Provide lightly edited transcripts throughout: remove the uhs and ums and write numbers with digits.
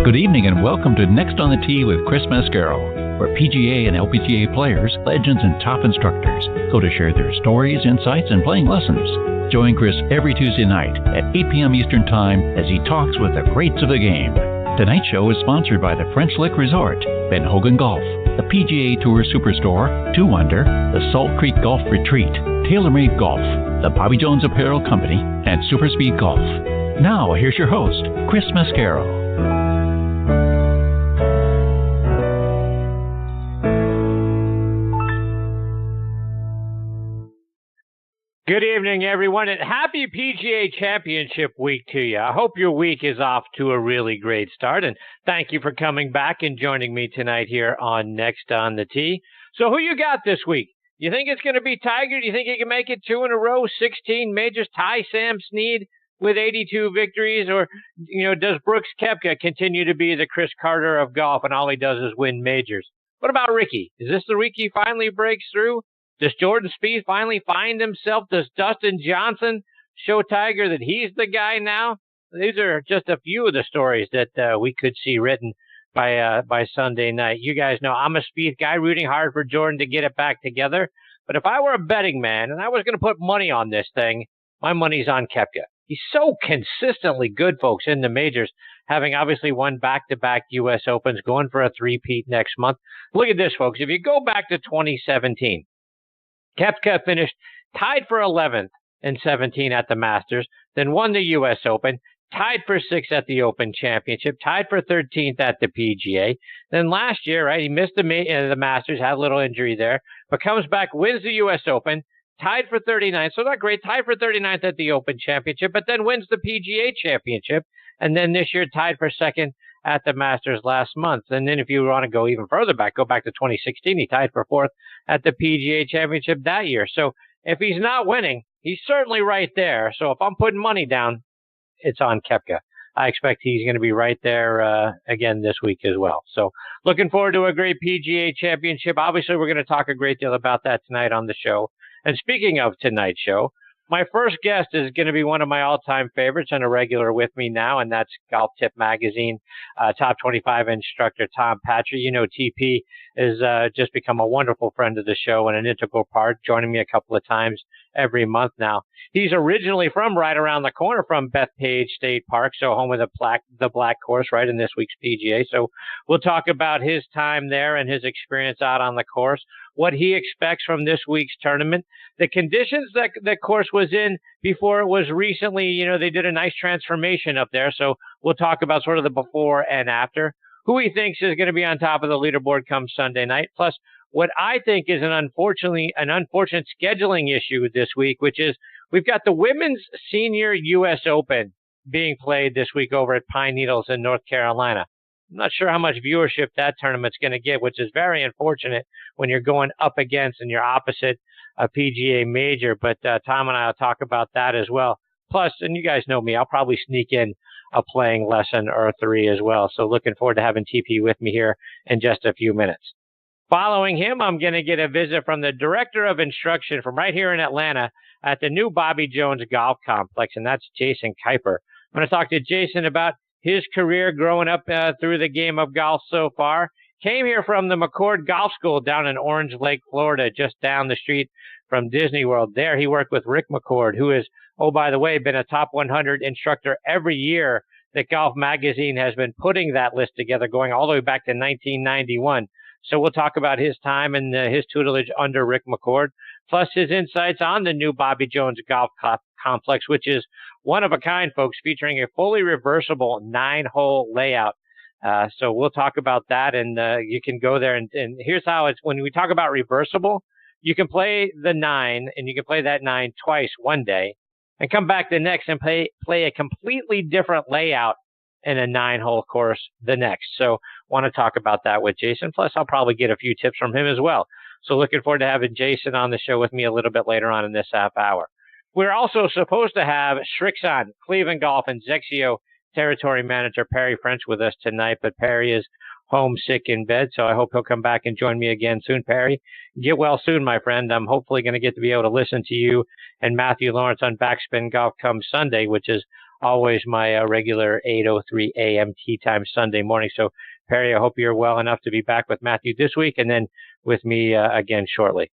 Good evening and welcome to Next on the Tee with Chris Mascaro, where PGA and LPGA players, legends, and top instructors go to share their stories, insights, and playing lessons. Join Chris every Tuesday night at 8 p.m. Eastern Time as he talks with the greats of the game. Tonight's show is sponsored by the French Lick Resort, Ben Hogan Golf, the PGA Tour Superstore, 2 Under, the Salt Creek Golf Retreat, TaylorMade Golf, the Bobby Jones Apparel Company, and Super Speed Golf. Now, here's your host, Chris Mascaro. Good evening, everyone, and happy PGA Championship week to you. I hope your week is off to a really great start, and thank you for coming back and joining me tonight here on Next on the Tee. So who you got this week? You think it's going to be Tiger? Do you think he can make it 2 in a row, 16 majors, tie Sam Snead with 82 victories? Or, does Brooks Koepka continue to be the Chris Carter of golf and all he does is win majors? What about Ricky? Is this the week he finally breaks through? Does Jordan Spieth finally find himself? Does Dustin Johnson show Tiger that he's the guy now? These are just a few of the stories that we could see written by Sunday night. You guys know I'm a Spieth guy, rooting hard for Jordan to get it back together. But if I were a betting man and I was going to put money on this thing, my money's on Koepka. He's so consistently good, folks, in the majors, having obviously won back-to-back U.S. Opens, going for a three-peat next month. Look at this, folks. If you go back to 2017, Koepka finished tied for 11th and 17 at the Masters, then won the U.S. Open, tied for 6th at the Open Championship, tied for 13th at the PGA. Then last year, right, he missed the Masters, had a little injury there, but comes back, wins the U.S. Open, tied for 39th, so not great, tied for 39th at the Open Championship, but then wins the PGA Championship, and then this year tied for 2nd at the Masters last month. And then if you want to go even further back, go back to 2016, he tied for 4th at the PGA Championship that year. So if he's not winning, he's certainly right there. So if I'm putting money down, it's on Koepka. I expect he's going to be right there again this week as well. So looking forward to a great PGA Championship. Obviously, we're going to talk a great deal about that tonight on the show. And speaking of tonight's show, my first guest is going to be one of my all-time favorites and a regular with me now, and that's Golf Tip Magazine Top 25 instructor Tom Patri. You know, TP has just become a wonderful friend of the show and an integral part, joining me a couple of times every month now. He's originally from right around the corner from Bethpage State Park, so home of the black course, right, in this week's PGA. So we'll talk about his time there and his experience out on the course, what he expects from this week's tournament, the conditions that the course was in before it was recently, they did a nice transformation up there. So we'll talk about sort of the before and after, who he thinks is going to be on top of the leaderboard come Sunday night, plus what I think is an unfortunate scheduling issue this week, which is we've got the Women's Senior U.S. Open being played this week over at Pine Needles in North Carolina. I'm not sure how much viewership that tournament's going to get, which is very unfortunate when you're going up against and you're opposite a PGA major. But Tom and I will talk about that as well. Plus, and you guys know me, I'll probably sneak in a playing lesson or 3 as well. So looking forward to having TP with me here in just a few minutes. Following him, I'm going to get a visit from the Director of Instruction from right here in Atlanta at the new Bobby Jones Golf Complex, and that's Jason Kuiper. I'm going to talk to Jason about his career growing up through the game of golf so far. Came here from the McCord Golf School down in Orange Lake, Florida, just down the street from Disney World. There he worked with Rick McCord, who has, oh, by the way, been a top 100 instructor every year that Golf Magazine has been putting that list together, going all the way back to 1991. So we'll talk about his time and his tutelage under Rick McCord, plus his insights on the new Bobby Jones Golf Complex, which is one of a kind, folks, featuring a fully reversible 9-hole layout. So we'll talk about that, and you can go there. And here's how it's, when we talk about reversible, you can play the 9, and you can play that 9 twice one day, and come back the next and play a completely different layout in a 9-hole course the next. So want to talk about that with Jason. Plus, I'll probably get a few tips from him as well. So looking forward to having Jason on the show with me a little bit later on in this half hour. We're also supposed to have Srixon, Cleveland Golf, and Zexio territory manager Perry French with us tonight, but Perry is homesick in bed, so I hope he'll come back and join me again soon. Perry, get well soon, my friend. I'm hopefully going to get to be able to listen to you and Matthew Lawrence on Backspin Golf come Sunday, which is always my regular 8:03 a.m. tee time Sunday morning. So, Perry, I hope you're well enough to be back with Matthew this week and then with me again shortly.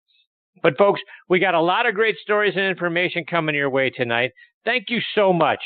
But, folks, we got a lot of great stories and information coming your way tonight. Thank you so much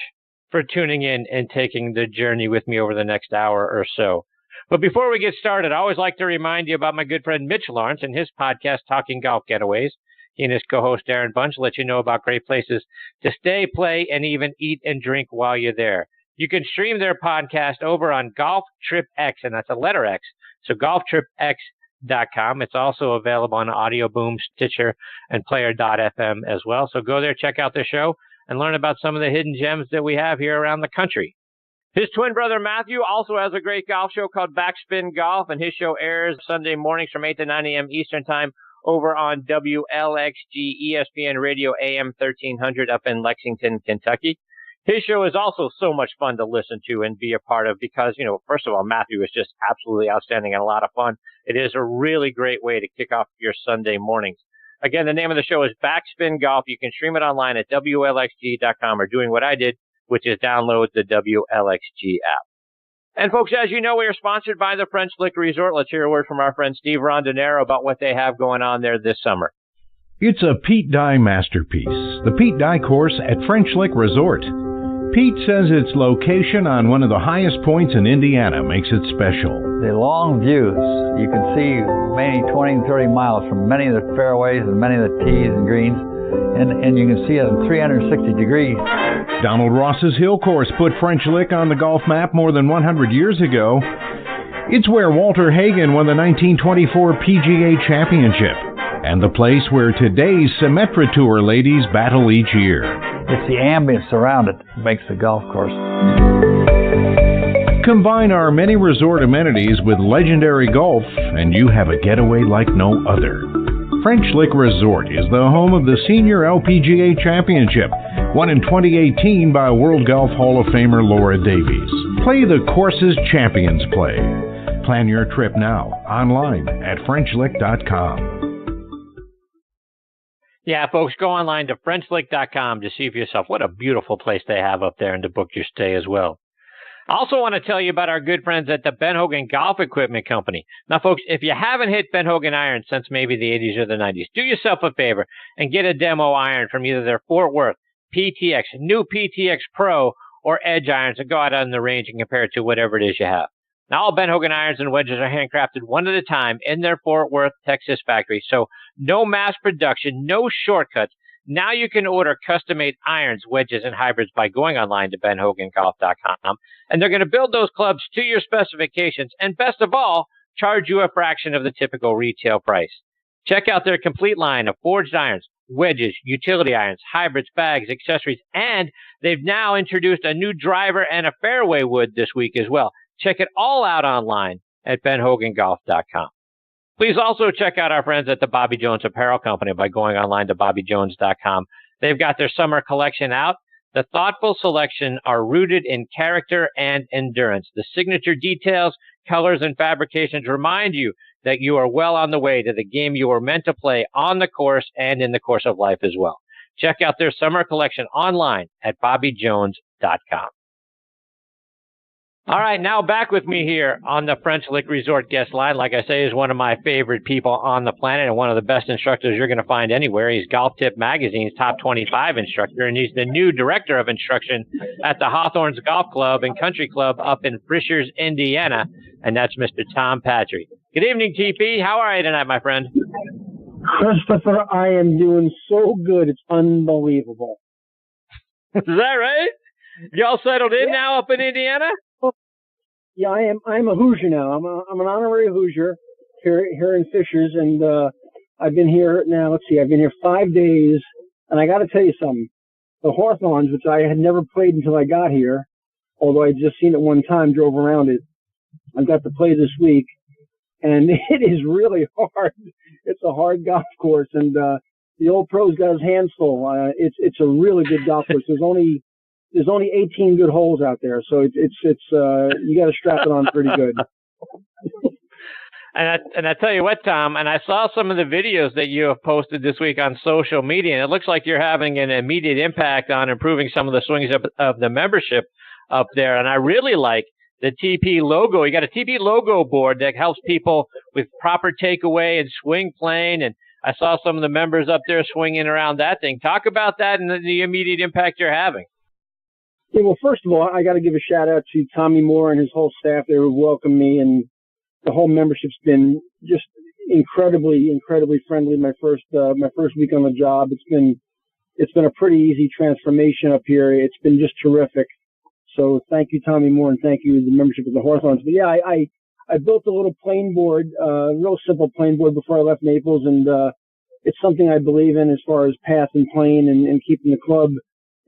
for tuning in and taking the journey with me over the next hour or so. But before we get started, I always like to remind you about my good friend Mitch Lawrence and his podcast, Talking Golf Getaways. He and his co-host, Darren Bunch, let you know about great places to stay, play, and even eat and drink while you're there. You can stream their podcast over on Golf Trip X, and that's a letter X, so golftripx.com. It's also available on Audio Boom, Stitcher, and Player.fm as well. So go there, check out the show, and learn about some of the hidden gems that we have here around the country. His twin brother, Matthew, also has a great golf show called Backspin Golf, and his show airs Sunday mornings from 8 to 9 a.m. Eastern Time over on WLXG ESPN Radio AM 1300 up in Lexington, Kentucky. His show is also so much fun to listen to and be a part of because, first of all, Matthew is just absolutely outstanding and a lot of fun. It is a really great way to kick off your Sunday mornings. Again, the name of the show is Backspin Golf. You can stream it online at WLXG.com or doing what I did, which is download the WLXG app. And folks, as you know, we are sponsored by the French Lick Resort. Let's hear a word from our friend Steve Rondinero about what they have going on there this summer. It's a Pete Dye masterpiece, the Pete Dye course at French Lick Resort. Pete says its location on one of the highest points in Indiana makes it special. The long views, you can see maybe 20 and 30 miles from many of the fairways and many of the tees and greens, and you can see it in 360 degrees. Donald Ross's Hill Course put French Lick on the golf map more than 100 years ago. It's where Walter Hagen won the 1924 PGA Championship, and the place where today's Symetra Tour ladies battle each year. It's the ambience around it that makes the golf course. Combine our many resort amenities with legendary golf, and you have a getaway like no other. French Lick Resort is the home of the Senior LPGA Championship, won in 2018 by World Golf Hall of Famer Laura Davies. Play the courses champions play. Plan your trip now, online at FrenchLick.com. Yeah, folks, go online to FrenchLick.com to see for yourself what a beautiful place they have up there and to book your stay as well. I also want to tell you about our good friends at the Ben Hogan Golf Equipment Company. Now, folks, if you haven't hit Ben Hogan irons since maybe the 80s or the 90s, do yourself a favor and get a demo iron from either their Fort Worth, PTX, new PTX Pro, or Edge irons and go out on the range and compare it to whatever it is you have. Now, all Ben Hogan irons and wedges are handcrafted one at a time in their Fort Worth, Texas factory. So no mass production, no shortcuts. Now you can order custom-made irons, wedges, and hybrids by going online to benhogangolf.com. And they're going to build those clubs to your specifications. And best of all, charge you a fraction of the typical retail price. Check out their complete line of forged irons, wedges, utility irons, hybrids, bags, accessories. And they've now introduced a new driver and a fairway wood this week as well. Check it all out online at benhogangolf.com. Please also check out our friends at the Bobby Jones Apparel Company by going online to bobbyjones.com. They've got their summer collection out. The thoughtful selection are rooted in character and endurance. The signature details, colors, and fabrications remind you that you are well on the way to the game you were meant to play on the course and in the course of life as well. Check out their summer collection online at bobbyjones.com. All right, now back with me here on the French Lick Resort guest line. Like I say, is one of my favorite people on the planet and one of the best instructors you're going to find anywhere. He's Golf Tip Magazine's top 25 instructor, and he's the new director of instruction at the Hawthorns Golf Club and Country Club up in Frischers, Indiana, and that's Mr. Tom Patri. Good evening, TP. How are you tonight, my friend? Christopher, I am doing so good. It's unbelievable. Is that right? You all settled in now up in Indiana? Yeah, I'm a Hoosier now. I'm an honorary Hoosier here in Fishers, and I've been here now. Let's see, I've been here 5 days, and I got to tell you something. The Hawthorns, which I had never played until I got here, although I'd just seen it one time, drove around it. I got to play this week, and it is really hard. It's a hard golf course, and the old pro's got his hands full. It's a really good golf course. There's only 18 good holes out there, so it's you got to strap it on pretty good. And I tell you what, Tom, and I saw some of the videos that you have posted this week on social media, and it looks like you're having an immediate impact on improving some of the swings of the membership up there. And I really like the TP logo. You got a TP logo board that helps people with proper takeaway and swing plane. And I saw some of the members up there swinging around that thing. Talk about that and the immediate impact you're having. Yeah, well, first of all, I got to give a shout out to Tommy Moore and his whole staff. They welcomed me, and the whole membership's been just incredibly friendly. My first week on the job, it's been a pretty easy transformation up here. It's been just terrific. So thank you, Tommy Moore, and thank you to the membership of the Hawthorns. But yeah, I built a little plane board, real simple plane board before I left Naples, and it's something I believe in as far as path and plane and keeping the club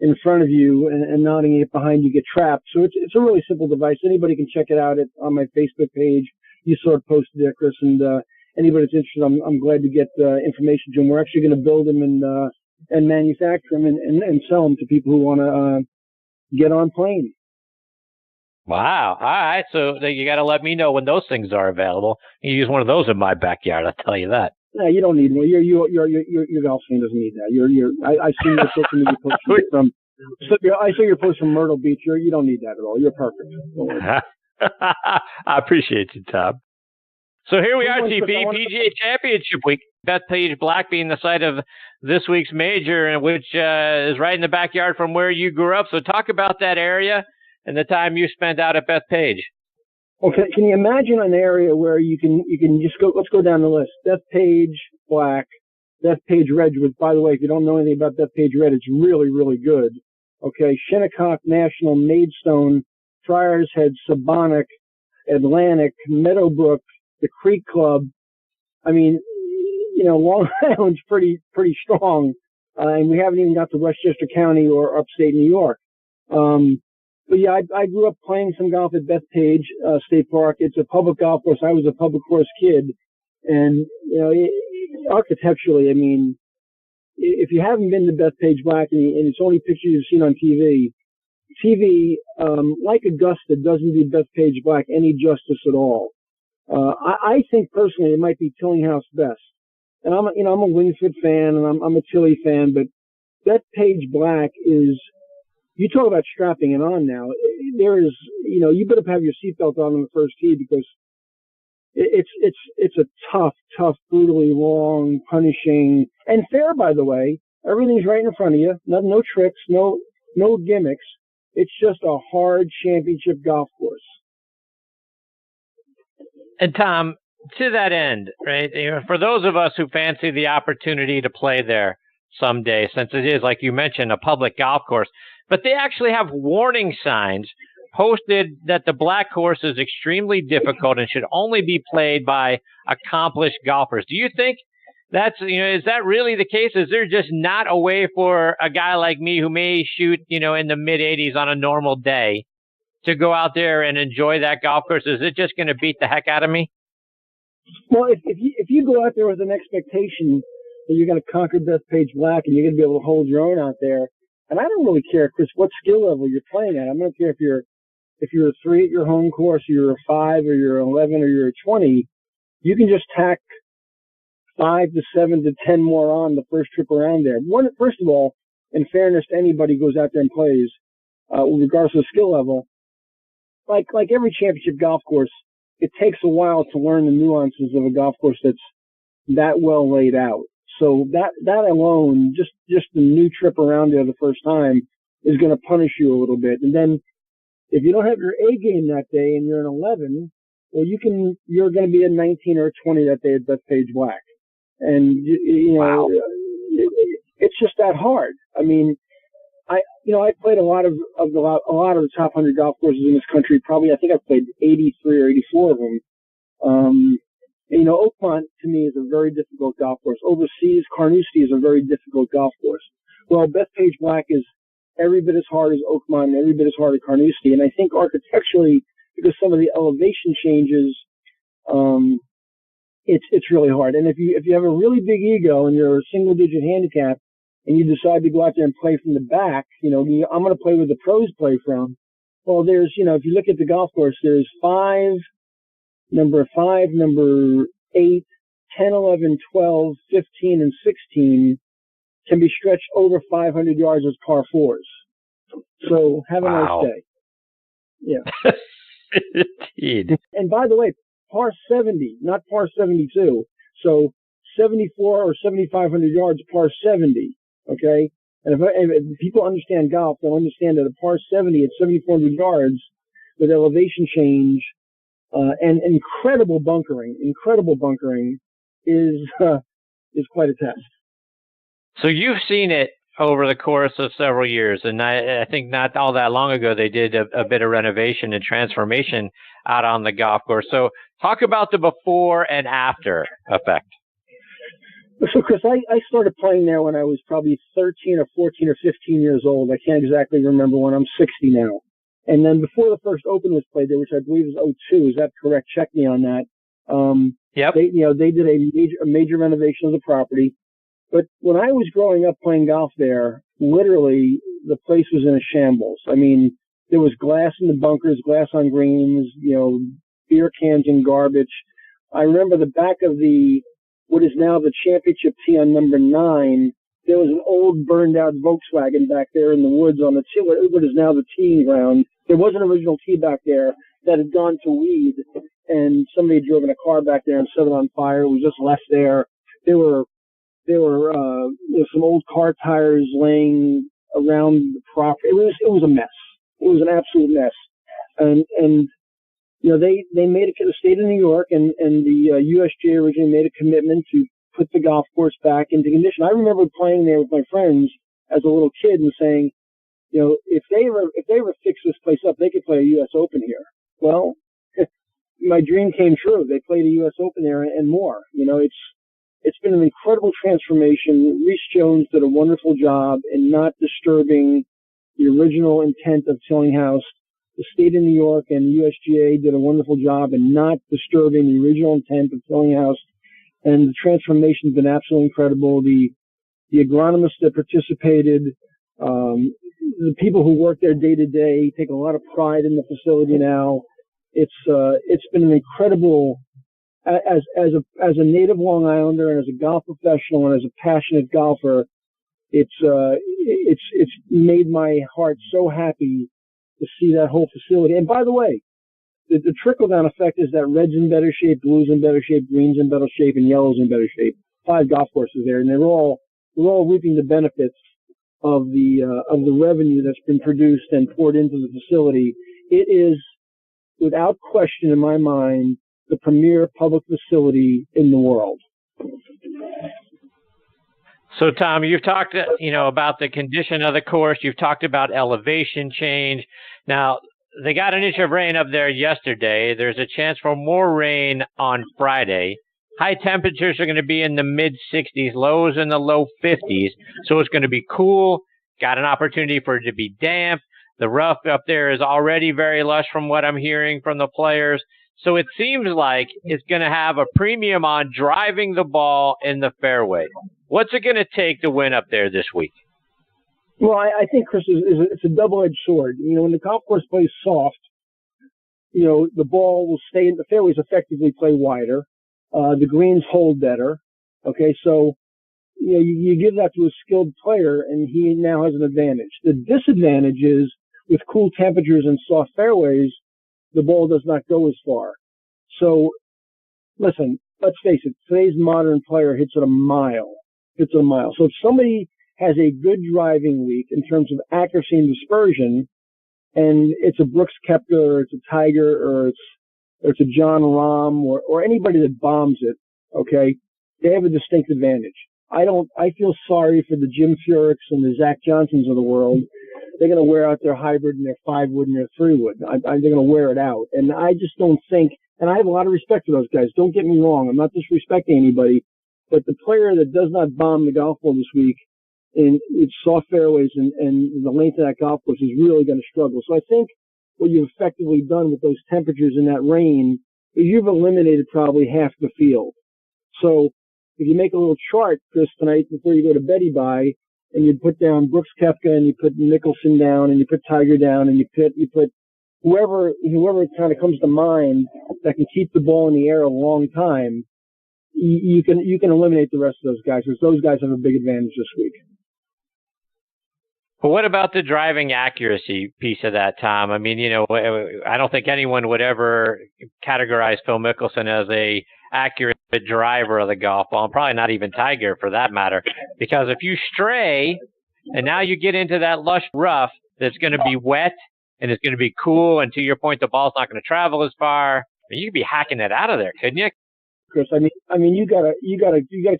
in front of you and nodding it behind you get trapped. So it's a really simple device. Anybody can check it out on my Facebook page. You saw it posted there, Chris, and anybody that's interested, I'm glad to get information to them. We're actually going to build them and manufacture them and sell them to people who want to get on plane. Wow. All right. So you got to let me know when those things are available. You use one of those in my backyard. I'll tell you that. No, you don't need one. Your golf swing doesn't need that. I see your social media post from. I saw your post from Myrtle Beach. You don't need that at all. You're perfect. I appreciate you, Tom. So here we are, TP, PGA Championship week. Bethpage Black being the site of this week's major, which is right in the backyard from where you grew up. So talk about that area and the time you spent out at Bethpage. Okay, can you imagine an area where you can just go? Let's go down the list. Bethpage Black, Bethpage Red. By the way, if you don't know anything about Bethpage Red, it's really, really good. Okay, Shinnecock National, Maidstone, Friars Head, Sabonic, Atlantic, Meadowbrook, the Creek Club. I mean, Long Island's pretty strong, and we haven't even got to Westchester County or upstate New York. But yeah, I grew up playing some golf at Bethpage State Park. It's a public golf course. I was a public course kid, and architecturally, I mean, if you haven't been to Bethpage Black and it's only pictures you've seen on TV, like Augusta, doesn't do Bethpage Black any justice at all. I think personally it might be Tillinghast best. And I'm a Wingsford fan and I'm a Tilly fan, but Bethpage Black is, you talk about strapping it on now. There is, you better have your seatbelt on the first tee because it's a tough, brutally long, punishing, and fair, by the way. Everything's right in front of you. No tricks, no gimmicks. It's just a hard championship golf course. And Tom, to that end, right, for those of us who fancy the opportunity to play there someday, since it is, like you mentioned, a public golf course, but they actually have warning signs posted that the black course is extremely difficult and should only be played by accomplished golfers. Do you think is that really the case? Is there just not a way for a guy like me who may shoot, in the mid 80s on a normal day to go out there and enjoy that golf course? Is it just going to beat the heck out of me? Well, if you go out there with an expectation that you're going to conquer Bethpage Black and you're going to be able to hold your own out there, and I don't really care, Chris, what skill level you're playing at. I don't care if you're a 3 at your home course, or you're a 5, or you're 11, or you're a 20. You can just tack 5 to 7 to 10 more on the first trip around there. First of all, in fairness to anybody who goes out there and plays, regardless of skill level, like every championship golf course, it takes a while to learn the nuances of a golf course that's that well laid out. So that alone, just the new trip around there the first time is going to punish you a little bit. And then if you don't have your A game that day and you're an 11, well, you're going to be a 19 or a 20 that day at Bethpage Black. And, wow. It's just that hard. I mean, I played a lot of the top 100 golf courses in this country. Probably, I think I've played 83 or 84 of them. Oakmont to me is a very difficult golf course. Overseas, Carnoustie is a very difficult golf course. Well, Bethpage Black is every bit as hard as Oakmont and every bit as hard as Carnoustie. And I think architecturally, because some of the elevation changes, it's really hard. And if you have a really big ego and you're a single digit handicap and you decide to go out there and play from the back, I'm going to play where the pros play from. Well, there's, if you look at the golf course, there's 5 number 5, number 8, 10, 11, 12, 15, and 16 can be stretched over 500 yards as par 4s. So have a nice day. Yeah. Indeed. And by the way, par 70, not par 72. So 74 or 7,500 yards, par 70. Okay. And if people understand golf, they'll understand that a par 70 at 7,400 yards with elevation change and incredible bunkering is quite a test. So you've seen it over the course of several years, and I think not all that long ago they did a bit of renovation and transformation out on the golf course. So talk about the before and after effect. So, Chris, I started playing there when I was probably 13 or 14 or 15 years old. I can't exactly remember when. I'm 60 now. And then before the first Open was played there, which I believe is 2002, is that correct? Check me on that. Yep. They did a major renovation of the property. But when I was growing up playing golf there, literally the place was in a shambles. I mean, there was glass in the bunkers, glass on greens, beer cans and garbage. I remember the back of what is now the championship tee on number 9. There was an old burned out Volkswagen back there in the woods on what is now the teeing ground. There was an original tee back there that had gone to weed, and somebody had driven a car back there and set it on fire. It was just left there. There were some old car tires laying around the property. It was a mess. It was an absolute mess. And they made the state of New York and the USGA originally made a commitment to put the golf course back into condition. I remember playing there with my friends as a little kid and saying, if they ever fix this place up, they could play a U.S. Open here. Well, my dream came true. They played a U.S. Open there and more. It's been an incredible transformation. Reese Jones did a wonderful job in not disturbing the original intent of Tillinghast. The state of New York and the USGA did a wonderful job in not disturbing the original intent of Tillinghast. And the transformation has been absolutely incredible. The agronomists that participated, the people who work there day to day take a lot of pride in the facility now. It's been an incredible, as a native Long Islander and as a golf professional and as a passionate golfer, it's made my heart so happy to see that whole facility. And by the way, the trickle-down effect is that red's in better shape, blue's in better shape, green's in better shape, and yellow's in better shape. 5 golf courses there, and they're all reaping the benefits of the revenue that's been produced and poured into the facility. It is, without question in my mind, the premier public facility in the world. So, Tom, you've talked, about the condition of the course. You've talked about elevation change. Now, they got an inch of rain up there yesterday. There's a chance for more rain on Friday. High temperatures are going to be in the mid-60s, lows in the low 50s. So it's going to be cool. Got an opportunity for it to be damp. The rough up there is already very lush from what I'm hearing from the players. So it seems like it's going to have a premium on driving the ball in the fairway. What's it going to take to win up there this week? Well, I think, Chris, it's a double-edged sword. When the golf course plays soft, the ball will stay in the fairways, effectively play wider. The greens hold better. Okay, so you give that to a skilled player, and he now has an advantage. The disadvantage is with cool temperatures and soft fairways, the ball does not go as far. So, listen, let's face it, today's modern player hits it a mile. So if somebody has a good driving week in terms of accuracy and dispersion, and it's a Brooks Koepka or it's a Tiger or it's a John Rahm or anybody that bombs it, okay, they have a distinct advantage. I feel sorry for the Jim Furyk's and the Zach Johnsons of the world. They're going to wear out their hybrid and their 5-wood and their 3-wood. They're going to wear it out. And I just don't think, and I have a lot of respect for those guys. Don't get me wrong. I'm not disrespecting anybody, but the player that does not bomb the golf ball this week in its soft fairways and the length of that golf course is really going to struggle. So I think what you've effectively done with those temperatures and that rain is you've eliminated probably half the field. So if you make a little chart, Chris, tonight before you go to Betty Bye, and you put down Brooks Koepka and you put Nicholson down and you put Tiger down and you put whoever kind of comes to mind that can keep the ball in the air a long time, you can eliminate the rest of those guys, because those guys have a big advantage this week. Well, what about the driving accuracy piece of that, Tom? I mean, I don't think anyone would ever categorize Phil Mickelson as a accurate driver of the golf ball, and probably not even Tiger for that matter, because if you stray and now you get into that lush rough that's going to be wet and it's going to be cool, and to your point, the ball's not going to travel as far, I mean, you could be hacking it out of there, couldn't you? Chris, I mean, you gotta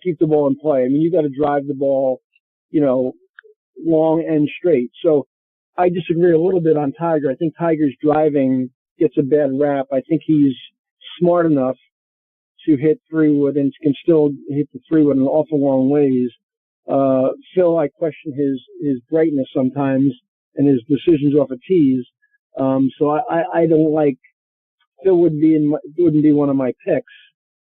keep the ball in play. I mean, you gotta drive the ball, long and straight. So I disagree a little bit on Tiger. I think Tiger's driving gets a bad rap. I think he's smart enough to hit 3-wood and can still hit the 3-wood an awful long ways. Phil, I question his brightness sometimes and his decisions off of tees. So I don't like Phil. Wouldn't be one of my picks.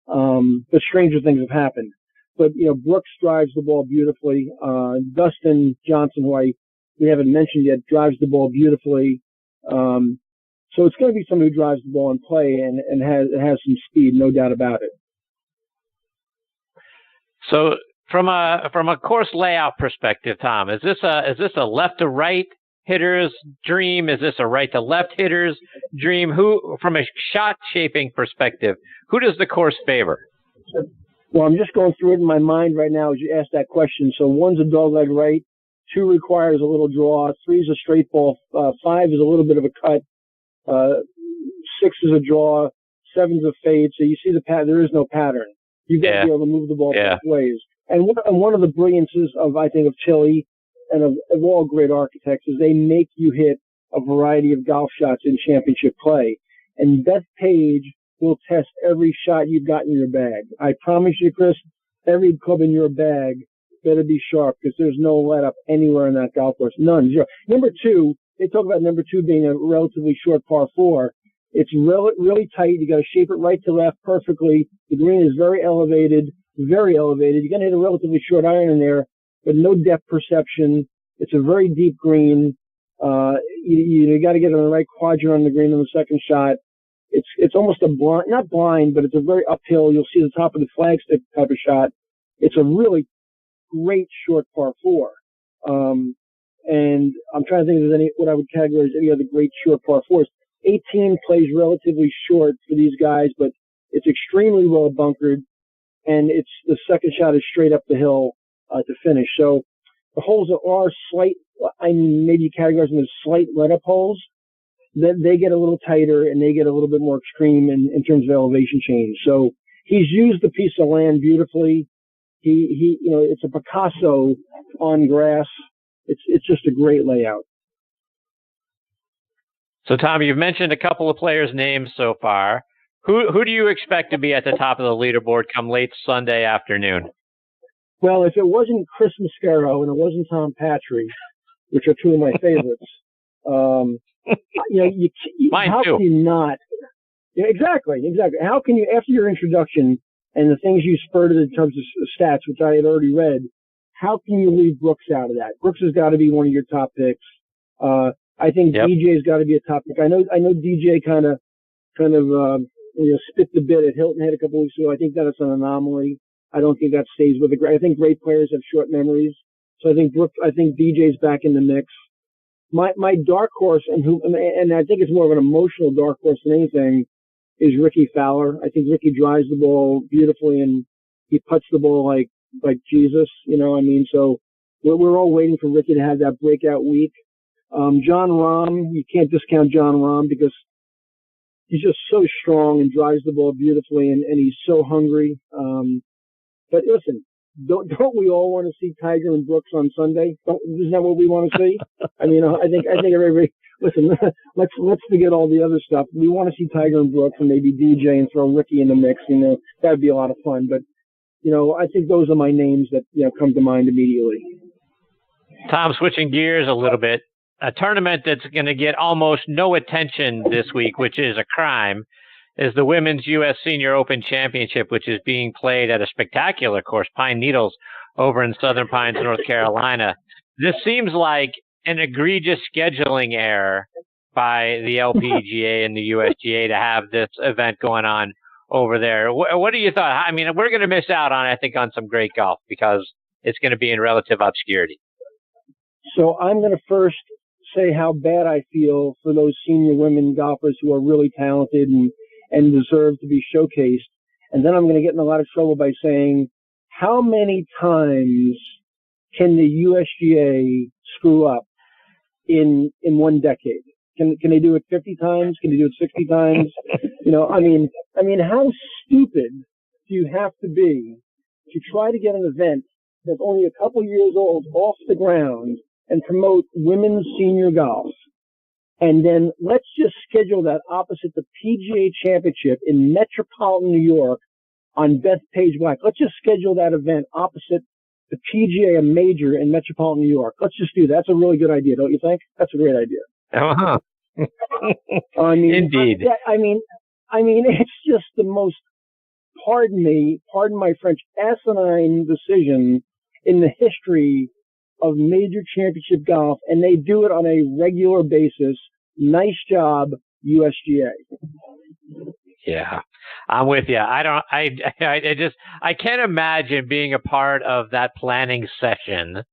But stranger things have happened. But, Brooks drives the ball beautifully. Dustin Johnson, who we haven't mentioned yet, drives the ball beautifully. So it's going to be somebody who drives the ball in play and has some speed, no doubt about it. So from a course layout perspective, Tom, is this a left to right hitter's dream? Is this a right to left hitter's dream? Who, from a shot shaping perspective, who does the course favor? Well, I'm just going through it in my mind right now as you ask that question. So 1's a dogleg right, 2 requires a little draw, 3 is a straight ball, 5 is a little bit of a cut, 6 is a draw, 7 is a fade. So you see the pattern. There is no pattern. You've got to be able to move the ball both ways. And one of the brilliances of Tilly and of all great architects is they make you hit a variety of golf shots in championship play. And Bethpage will test every shot you've got in your bag. I promise you, Chris, every club in your bag better be sharp, because there's no let up anywhere in that golf course. None. Zero. Number 2, they talk about number 2 being a relatively short par 4. It's really tight. You got to shape it right to left perfectly. The green is very elevated. You're going to hit a relatively short iron in there, but no depth perception. It's a very deep green. You got to get on the right quadrant on the green on the second shot. It's almost a blind, not blind, but it's a very uphill. You'll see the top of the flagstick type of shot. It's a really great short par 4. And I'm trying to think if there's what I would categorize any other great short par 4s. 18 plays relatively short for these guys, but it's extremely well bunkered, and the second shot is straight up the hill to finish. So the holes are slight. Maybe categorize them as slight let-up holes. Then they get a little tighter and they get a little bit more extreme in terms of elevation change. So he's used the piece of land beautifully. It's a Picasso on grass. It's just a great layout. So, Tom, you've mentioned a couple of players' names so far. Who do you expect to be at the top of the leaderboard come late Sunday afternoon? Well, if it wasn't Chris Mascaro and it wasn't Tom Patri, which are 2 of my favorites, Mine how too. can you not? Exactly. How can you, after your introduction and the things you spurted in terms of stats, which I had already read, how can you leave Brooks out of that? Brooks has got to be one of your top picks. I think DJ's got to be a top pick. I know DJ kind of spit the bit at Hilton Head a couple weeks ago. I think that's an anomaly. I don't think that stays with I think great players have short memories. So I think DJ's back in the mix. My dark horse, and I think it's more of an emotional dark horse than anything, is Ricky Fowler. I think Ricky drives the ball beautifully and he puts the ball like Jesus, so we're all waiting for Ricky to have that breakout week. John Rahm, you can't discount John Rahm because he's just so strong and drives the ball beautifully and he's so hungry. But listen, don't we all want to see Tiger and Brooks on Sunday? Isn't that what we want to see? I think everybody, listen, let's forget all the other stuff. We want to see Tiger and Brooks and maybe DJ and throw Ricky in the mix. That'd be a lot of fun. But, I think those are my names that, come to mind immediately. Tom, switching gears a little bit, a tournament that's going to get almost no attention this week, which is a crime, is the Women's U.S. Senior Open Championship, which is being played at a spectacular course, Pine Needles, over in Southern Pines, North Carolina. This seems like an egregious scheduling error by the LPGA and the USGA to have this event going on over there. What are your thoughts? I mean, we're going to miss out on, I think, on some great golf because it's going to be in relative obscurity. So I'm going to first say how bad I feel for those senior women golfers who are really talented and deserve to be showcased. And then I'm going to get in a lot of trouble by saying, how many times can the USGA screw up in one decade? Can they do it 50 times? Can they do it 60 times? I mean, how stupid do you have to be to try to get an event that's only a couple years old off the ground and promote women's senior golf? And then let's just schedule that opposite the PGA Championship in metropolitan New York on Bethpage Black. Let's just schedule that event opposite the PGA major in metropolitan New York. Let's just do that. That's a really good idea, don't you think? That's a great idea. Uh-huh. I mean, indeed. I mean, it's just the most, pardon my French, asinine decision in the history of major championship golf, and they do it on a regular basis. Nice job, USGA. Yeah, I'm with you. I can't imagine being a part of that planning session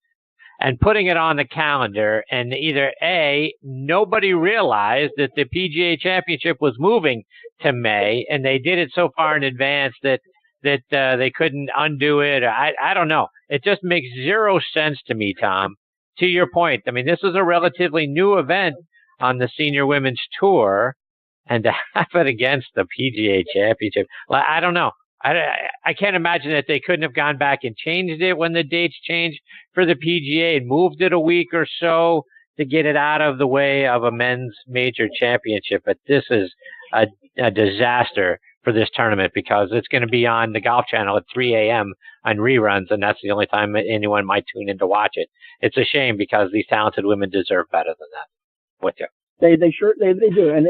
and putting it on the calendar, and either A, nobody realized that the PGA Championship was moving to May, and they did it so far in advance that they couldn't undo it. I don't know. It just makes zero sense to me, Tom. To your point, I mean, this is a relatively new event on the Senior Women's Tour, and to have it against the PGA Championship, I don't know. I can't imagine that they couldn't have gone back and changed it when the dates changed for the PGA and moved it a week or so to get it out of the way of a men's major championship. But this is a disaster for this tournament because it's going to be on the Golf Channel at 3 a.m. on reruns, and that's the only time anyone might tune in to watch it. It's a shame because these talented women deserve better than that. With you. They do. And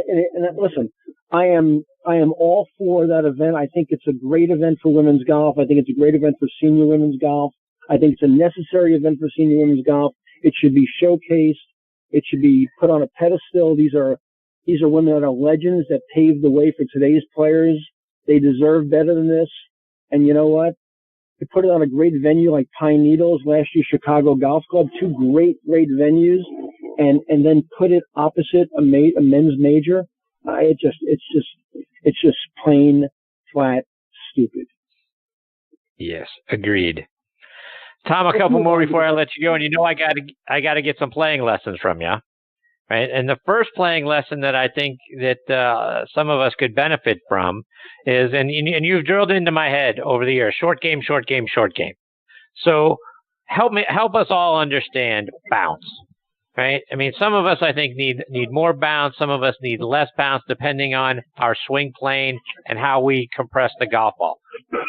listen, I am all for that event. I think it's a great event for women's golf. I think it's a great event for senior women's golf. I think it's a necessary event for senior women's golf. It should be showcased. It should be put on a pedestal. These are women that are legends that paved the way for today's players. They deserve better than this. And you know what? To put it on a great venue like Pine Needles, last year Chicago Golf Club, two great venues, and then put it opposite a men's major. It's just plain flat stupid. Yes, agreed. Tom, a couple more before I let you go, and I gotta get some playing lessons from you, right? And the first playing lesson that I think that some of us could benefit from is, and you've drilled into my head over the years, short game. So help us all understand bounce. Right? I mean, some of us, I think, need more bounce. Some of us need less bounce, depending on our swing plane and how we compress the golf ball.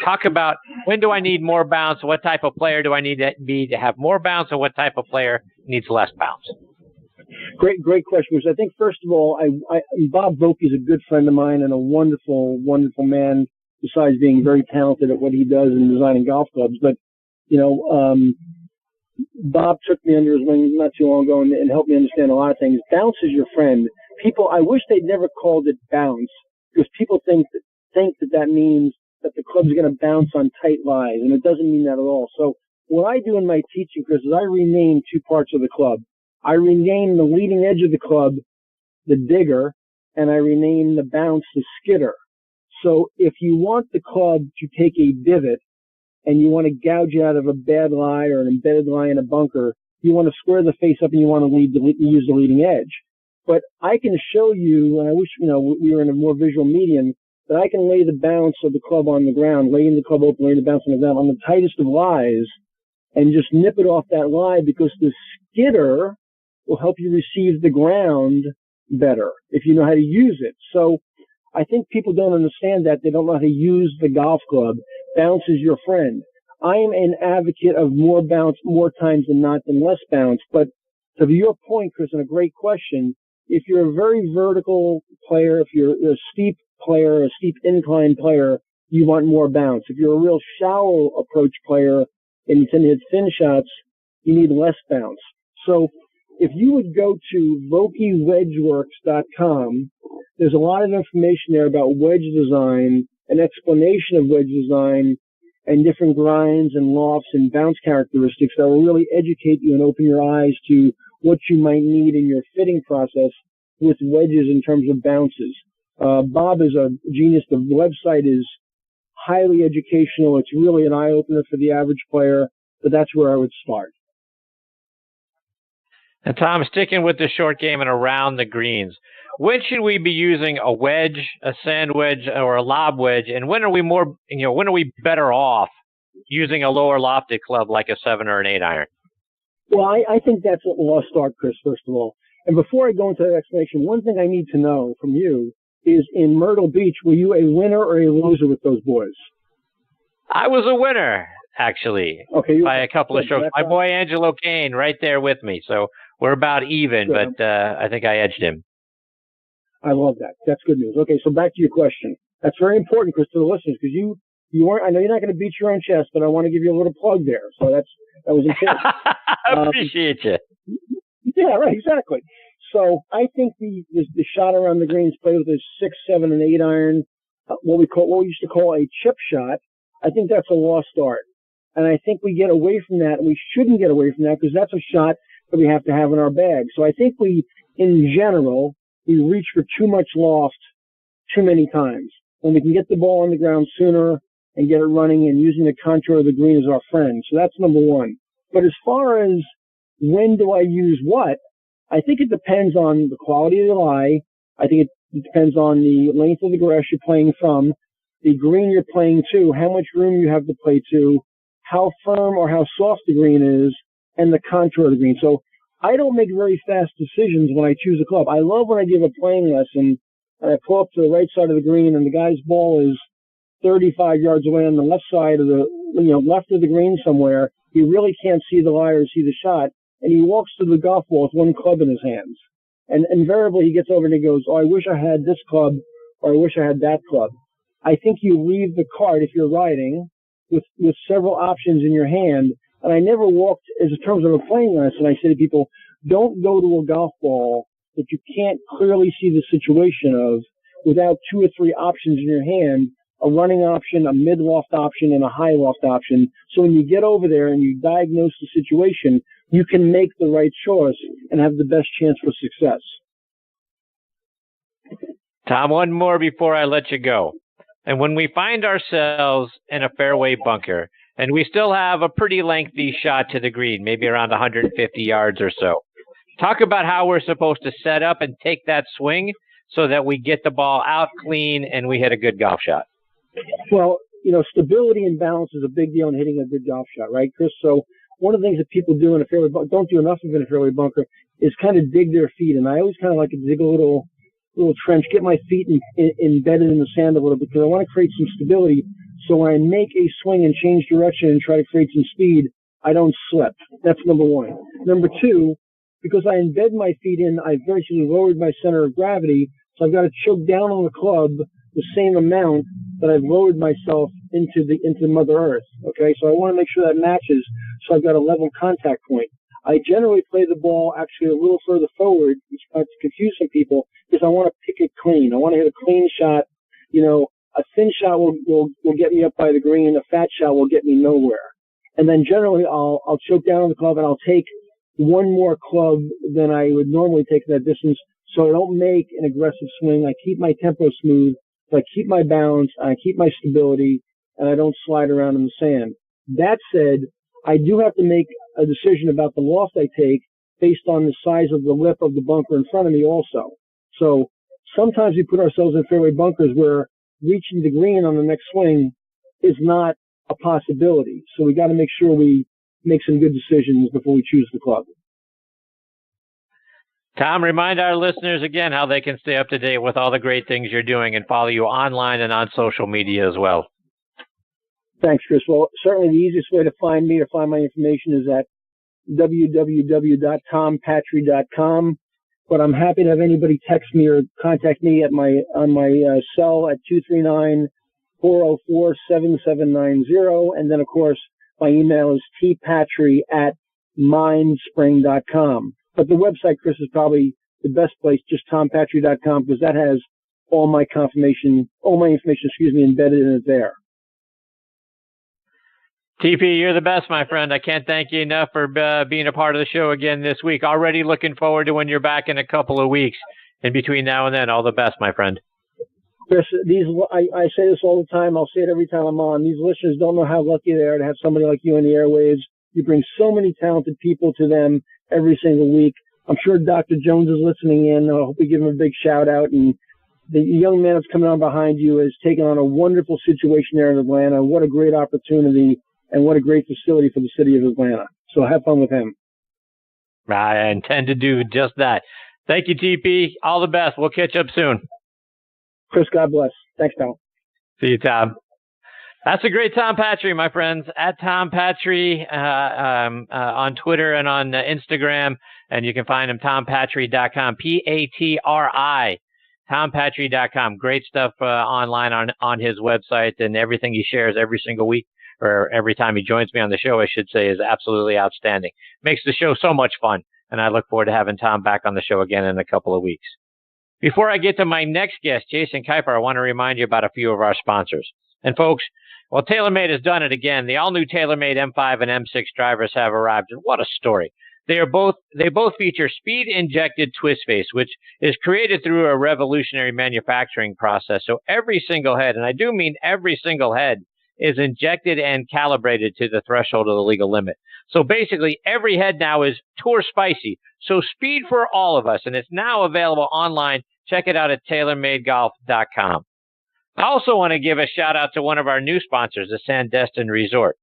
Talk about, when do I need more bounce? What type of player do I need to be to have more bounce, and what type of player needs less bounce? Great question. Because I think, first of all, Bob Vokey is a good friend of mine and a wonderful, wonderful man, besides being very talented at what he does in designing golf clubs. But, Bob took me under his wing not too long ago and helped me understand a lot of things. Bounce is your friend. People, I wish they'd never called it bounce, because people think that means that the club's going to bounce on tight lies, and it doesn't mean that at all. So what I do in my teaching, Chris, is I rename two parts of the club. I rename the leading edge of the club the digger, and I rename the bounce the skidder. So if you want the club to take a divot, and you want to gouge out of a bad lie or an embedded lie in a bunker, you want to square the face up and you want to use the leading edge. But I can show you, and I wish, we were in a more visual medium, that I can lay the bounce of the club on the ground, laying the club open, laying the bounce on the ground on the tightest of lies, and just nip it off that lie, because the skidder will help you receive the ground better if you know how to use it. So I think people don't understand that. They don't know how to use the golf club. Bounce is your friend. I am an advocate of more bounce more times than not than less bounce. But to your point, Chris, and a great question, if you're a very vertical player, if you're a steep player, a steep incline player, you want more bounce. If you're a real shallow approach player and you tend to hit thin shots, you need less bounce. So if you would go to VokiWedgeWorks.com, there's a lot of information there about wedge design, an explanation of wedge design, and different grinds and lofts and bounce characteristics that will really educate you and open your eyes to what you might need in your fitting process with wedges in terms of bounces. Bob is a genius. The website is highly educational. It's really an eye-opener for the average player, but that's where I would start. And Tom, sticking with the short game and around the greens, when should we be using a wedge, a sand wedge, or a lob wedge? And when are we when are we better off using a lower lofted club like a 7 or an 8 iron? Well, I think that's a lost start, Chris, first of all. And before I go into that explanation, one thing I need to know from you is in Myrtle Beach, were you a winner or a loser with those boys? I was a winner, actually, by a couple of strokes. My boy Angelo Kane right there with me. So we're about even, but I think I edged him. I love that. That's good news. Okay, so back to your question. That's very important, Chris, to the listeners, because you weren't. I know you're not going to beat your own chest, but I want to give you a little plug there. So that was important. I appreciate you. Yeah, right, exactly. So I think the shot around the greens played with a 6, 7, and 8 iron, what we used to call a chip shot. I think that's a lost art, and I think we get away from that, and we shouldn't get away from that because that's a shot that we have to have in our bag. So I think we, in general, we reach for too much loft too many times. When we can get the ball on the ground sooner and get it running and using the contour of the green as our friend. So that's number one. But as far as when do I use what, I think it depends on the quality of the lie. I think it depends on the length of the grass you're playing from, the green you're playing to, how much room you have to play to, how firm or how soft the green is, and the contour of the green. So I don't make very fast decisions when I choose a club. I love when I give a playing lesson and I pull up to the right side of the green and the guy's ball is 35 yards away on the left side of the, left of the green somewhere. He really can't see the lie or see the shot. And he walks to the golf ball with one club in his hands. And invariably he gets over and he goes, oh, I wish I had this club or I wish I had that club. I think you leave the cart if you're riding with several options in your hand. And I never walked, as in terms of a playing lesson, I say to people, don't go to a golf ball that you can't clearly see the situation of without 2 or 3 options in your hand, a running option, a mid-loft option, and a high-loft option. So when you get over there and you diagnose the situation, you can make the right choice and have the best chance for success. Tom, one more before I let you go. And when we find ourselves in a fairway bunker, and we still have a pretty lengthy shot to the green, maybe around 150 yards or so, talk about how we're supposed to set up and take that swing so that we get the ball out clean and we hit a good golf shot. Well, stability and balance is a big deal in hitting a good golf shot, right, Chris? So one of the things that people do in a fairway bunker, don't do enough of in a fairway bunker, is kind of dig their feet. And I always kind of like to dig a little trench, get my feet embedded in the sand a little bit because I want to create some stability. So when I make a swing and change direction and try to create some speed, I don't slip. That's number one. Number two, because I embed my feet in, I've virtually lowered my center of gravity, so I've got to choke down on the club the same amount that I've lowered myself into Mother Earth. Okay, so I want to make sure that matches, so I've got a level contact point. I generally play the ball actually a little further forward, which starts confusing people, because I want to pick it clean. I want to hit a clean shot. A thin shot will get me up by the green. A fat shot will get me nowhere. And then generally I'll choke down on the club and I'll take one more club than I would normally take that distance, so I don't make an aggressive swing. I keep my tempo smooth, so I keep my balance, I keep my stability, and I don't slide around in the sand. That said, I do have to make a decision about the loft I take based on the size of the lip of the bunker in front of me also. So sometimes we put ourselves in fairway bunkers where reaching the green on the next swing is not a possibility. So we got to make sure we make some good decisions before we choose the club. Tom, remind our listeners again how they can stay up to date with all the great things you're doing and follow you online and on social media as well. Thanks, Chris. Well, certainly the easiest way to find me or find my information is at www.tompatri.com. But I'm happy to have anybody text me or contact me on my cell at 239-404-7790. And then, of course, my email is tpatri@mindspring.com. But the website, Chris, is probably the best place, just tompatri.com, because that has all my information, embedded in it there. TP, you're the best, my friend. I can't thank you enough for being a part of the show again this week. Already looking forward to when you're back in a couple of weeks. In between now and then, all the best, my friend. Chris, I say this all the time. I'll say it every time I'm on. These listeners don't know how lucky they are to have somebody like you in the airwaves. You bring so many talented people to them every single week. I'm sure Dr. Jones is listening in. I hope we give him a big shout out. And the young man that's coming on behind you has taken on a wonderful situation there in Atlanta. What a great opportunity. And what a great facility for the city of Atlanta. So have fun with him. I intend to do just that. Thank you, TP. All the best. We'll catch up soon. Chris, God bless. Thanks, Tom. See you, Tom. That's a great Tom Patri, my friends. At Tom Patri on Twitter and on Instagram. And you can find him, tompatri.com, Patri, tompatri.com. Great stuff online on his website, and everything he shares every single week, or every time he joins me on the show, I should say, is absolutely outstanding. Makes the show so much fun, and I look forward to having Tom back on the show again in a couple of weeks. Before I get to my next guest, Jason Kuiper, I want to remind you about a few of our sponsors. And folks, well, TaylorMade has done it again. The all-new TaylorMade M5 and M6 drivers have arrived, and what a story. They both feature speed-injected twist face, which is created through a revolutionary manufacturing process. So every single head, and I do mean every single head, is injected and calibrated to the threshold of the legal limit. So basically, every head now is tour spicy. So speed for all of us, and it's now available online. Check it out at TaylorMadeGolf.com. I also want to give a shout out to one of our new sponsors, the Sandestin Resort.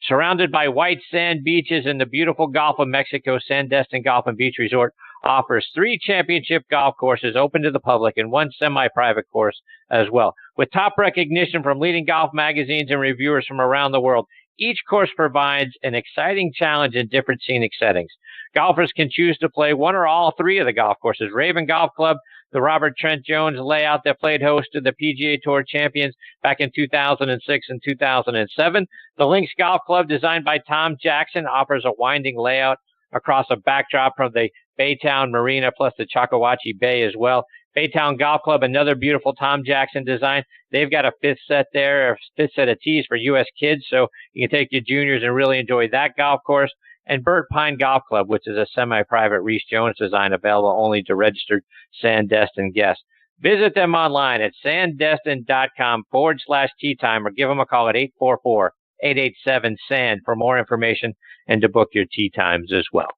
Surrounded by white sand beaches in the beautiful Gulf of Mexico, Sandestin Golf and Beach Resort offers 3 championship golf courses open to the public and 1 semi-private course as well. With top recognition from leading golf magazines and reviewers from around the world, each course provides an exciting challenge in different scenic settings. Golfers can choose to play 1 or all 3 of the golf courses. Raven Golf Club, the Robert Trent Jones layout that played host to the PGA Tour champions back in 2006 and 2007. The Links Golf Club, designed by Tom Jackson, offers a winding layout across a backdrop from the Baytown Marina plus the Chocowachee Bay as well. Baytown Golf Club, another beautiful Tom Jackson design. They've got a 5th set there, a 5th set of tees for U.S. kids, so you can take your juniors and really enjoy that golf course. And Bird Pine Golf Club, which is a semi-private Reese Jones design available only to registered Sandestin guests. Visit them online at sandestin.com/tee time or give them a call at 844-887-SAND for more information and to book your tee times as well.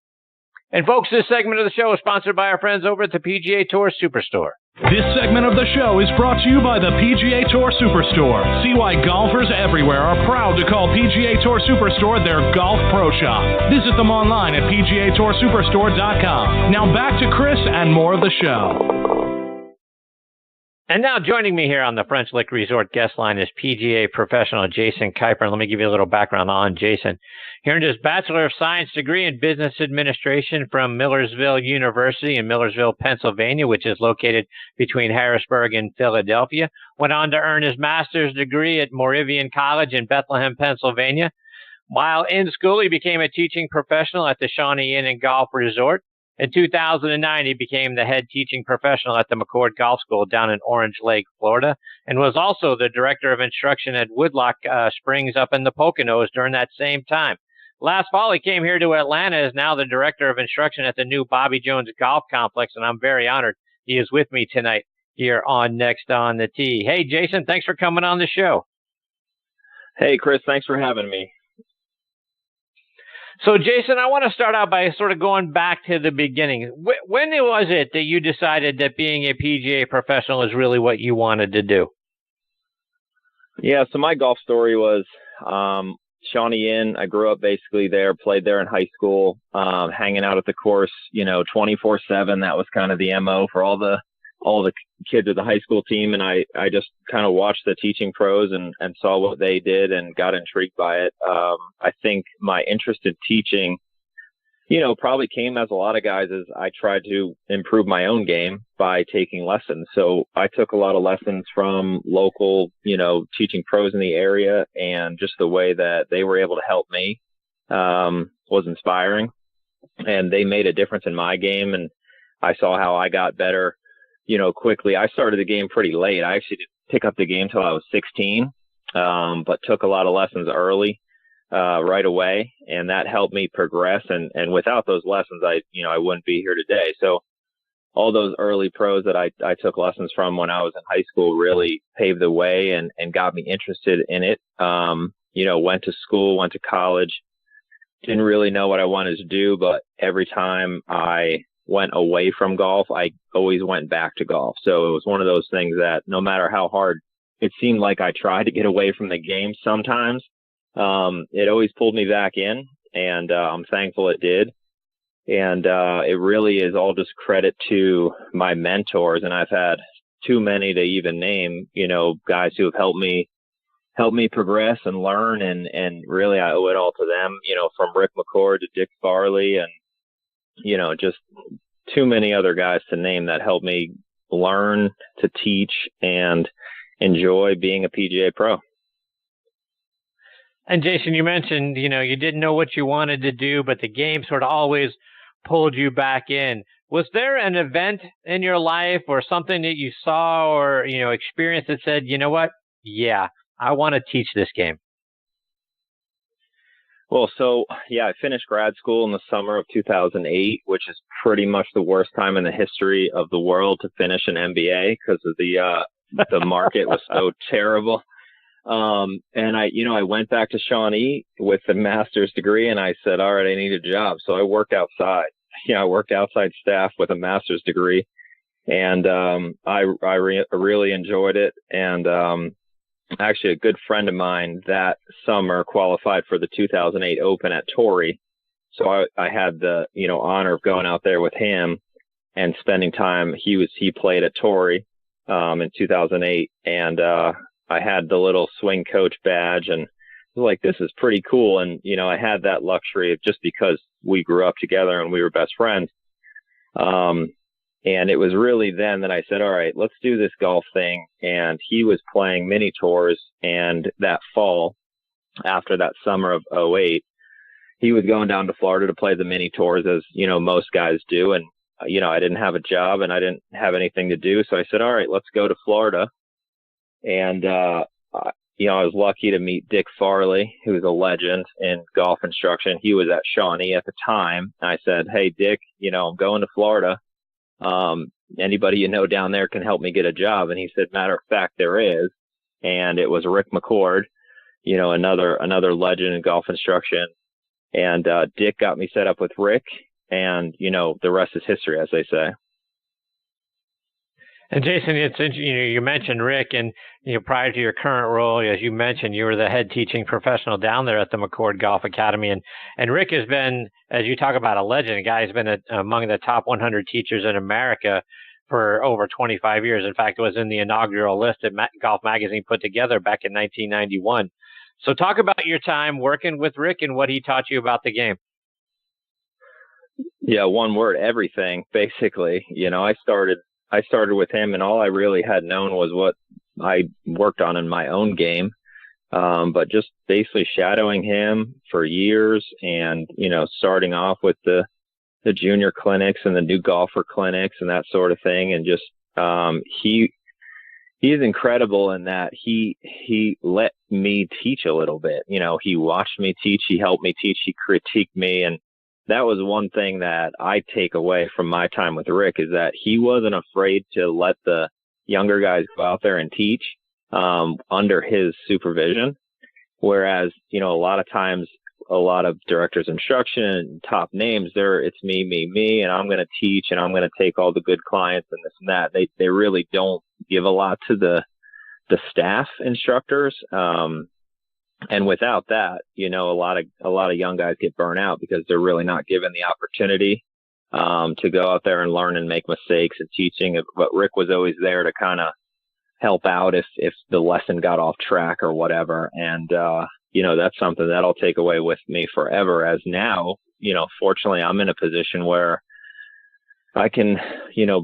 And folks, this segment of the show is sponsored by our friends over at the PGA Tour Superstore. This segment of the show is brought to you by the PGA Tour Superstore. See why golfers everywhere are proud to call PGA Tour Superstore their golf pro shop. Visit them online at PGATourSuperstore.com. Now back to Chris and more of the show. And now joining me here on the French Lick Resort guest line is PGA professional Jason Kuiper. Let me give you a little background on Jason. He earned his Bachelor of Science degree in Business Administration from Millersville University in Millersville, Pennsylvania, which is located between Harrisburg and Philadelphia. Went on to earn his master's degree at Moravian College in Bethlehem, Pennsylvania. While in school, he became a teaching professional at the Shawnee Inn and Golf Resort. In 2009, he became the head teaching professional at the McCord Golf School down in Orange Lake, Florida, and was also the director of instruction at Woodlock Springs up in the Poconos during that same time. Last fall, he came here to Atlanta, is now the director of instruction at the new Bobby Jones Golf Complex, and I'm very honored he is with me tonight here on Next on the Tee. Hey, Jason, thanks for coming on the show. Hey, Chris, thanks for having me. So, Jason, I want to start out by sort of going back to the beginning. When was it that you decided that being a PGA professional is really what you wanted to do? Yeah, so my golf story was Shawnee Inn. I grew up basically there, played there in high school, hanging out at the course, 24/7. That was kind of the MO for all the kids of the high school team. And I just kind of watched the teaching pros and saw what they did and got intrigued by it. I think my interest in teaching, probably came as a lot of guys as I tried to improve my own game by taking lessons. So I took a lot of lessons from local, teaching pros in the area, and just the way that they were able to help me was inspiring. and they made a difference in my game. And I saw how I got better, quickly. I started the game pretty late. I actually didn't pick up the game till I was 16, but took a lot of lessons early, right away. And that helped me progress. And without those lessons, I wouldn't be here today. So all those early pros that I took lessons from when I was in high school really paved the way and got me interested in it. Went to school, went to college, didn't really know what I wanted to do, but every time I went away from golf, I always went back to golf. So it was one of those things that no matter how hard it seemed like I tried to get away from the game sometimes, it always pulled me back in, and I'm thankful it did. And it really is all just credit to my mentors, and I've had too many to even name, guys who have helped me progress and learn, and really I owe it all to them, from Rick McCord to Dick Farley, and just too many other guys to name that helped me learn to teach and enjoy being a PGA pro. And Jason, you mentioned, you didn't know what you wanted to do, but the game sort of always pulled you back in. Was there an event in your life or something that you saw or, experienced that said, you know what? Yeah, I want to teach this game? Well, I finished grad school in the summer of 2008, which is pretty much the worst time in the history of the world to finish an MBA because of the market was so terrible. And I went back to Shawnee with a master's degree, and I said, all right, I need a job. So I worked outside. I worked outside staff with a master's degree, and I really enjoyed it. And actually, a good friend of mine that summer qualified for the 2008 Open at Torrey. So I had the honor of going out there with him and spending time. He played at Torrey in 2008, and I had the little swing coach badge, and I was like, this is pretty cool. And, I had that luxury of just because we grew up together and we were best friends. And it was really then that I said, all right, let's do this golf thing. And he was playing mini tours. And that fall, after that summer of 2008, he was going down to Florida to play the mini tours, as, most guys do. And, I didn't have a job and I didn't have anything to do. So I said, all right, let's go to Florida. And, I was lucky to meet Dick Farley, who was a legend in golf instruction. He was at Shawnee at the time. And I said, hey, Dick, I'm going to Florida. Anybody down there can help me get a job. And he said, matter of fact, there is. And it was Rick McCord, another legend in golf instruction. And Dick got me set up with Rick, and, the rest is history, as they say. And Jason, it's you mentioned Rick, and prior to your current role, as you mentioned, you were the head teaching professional down there at the McCord Golf Academy, and Rick has been, as you talk about, a legend. A guy has been among the top 100 teachers in America for over 25 years. In fact, it was in the inaugural list that Golf Magazine put together back in 1991. So, talk about your time working with Rick and what he taught you about the game. Yeah, one word: everything. Basically, I started with him, and all I really had known was what I worked on in my own game. But just basically shadowing him for years, and, starting off with the junior clinics and the new golfer clinics and that sort of thing. And just, he is incredible in that he let me teach a little bit. He watched me teach, he helped me teach, he critiqued me. And that was one thing that I take away from my time with Rick, is that he wasn't afraid to let the younger guys go out there and teach under his supervision. Whereas, a lot of times, a lot of directors of instruction and top names, it's me, and I'm going to teach, and I'm going to take all the good clients and this and that. They really don't give a lot to the staff instructors. And without that, a lot of young guys get burnt out because they're really not given the opportunity to go out there and learn and make mistakes and teaching. But Rick was always there to kind of help out if the lesson got off track or whatever. And, that's something that I'll take away with me forever, as now, fortunately I'm in a position where I can,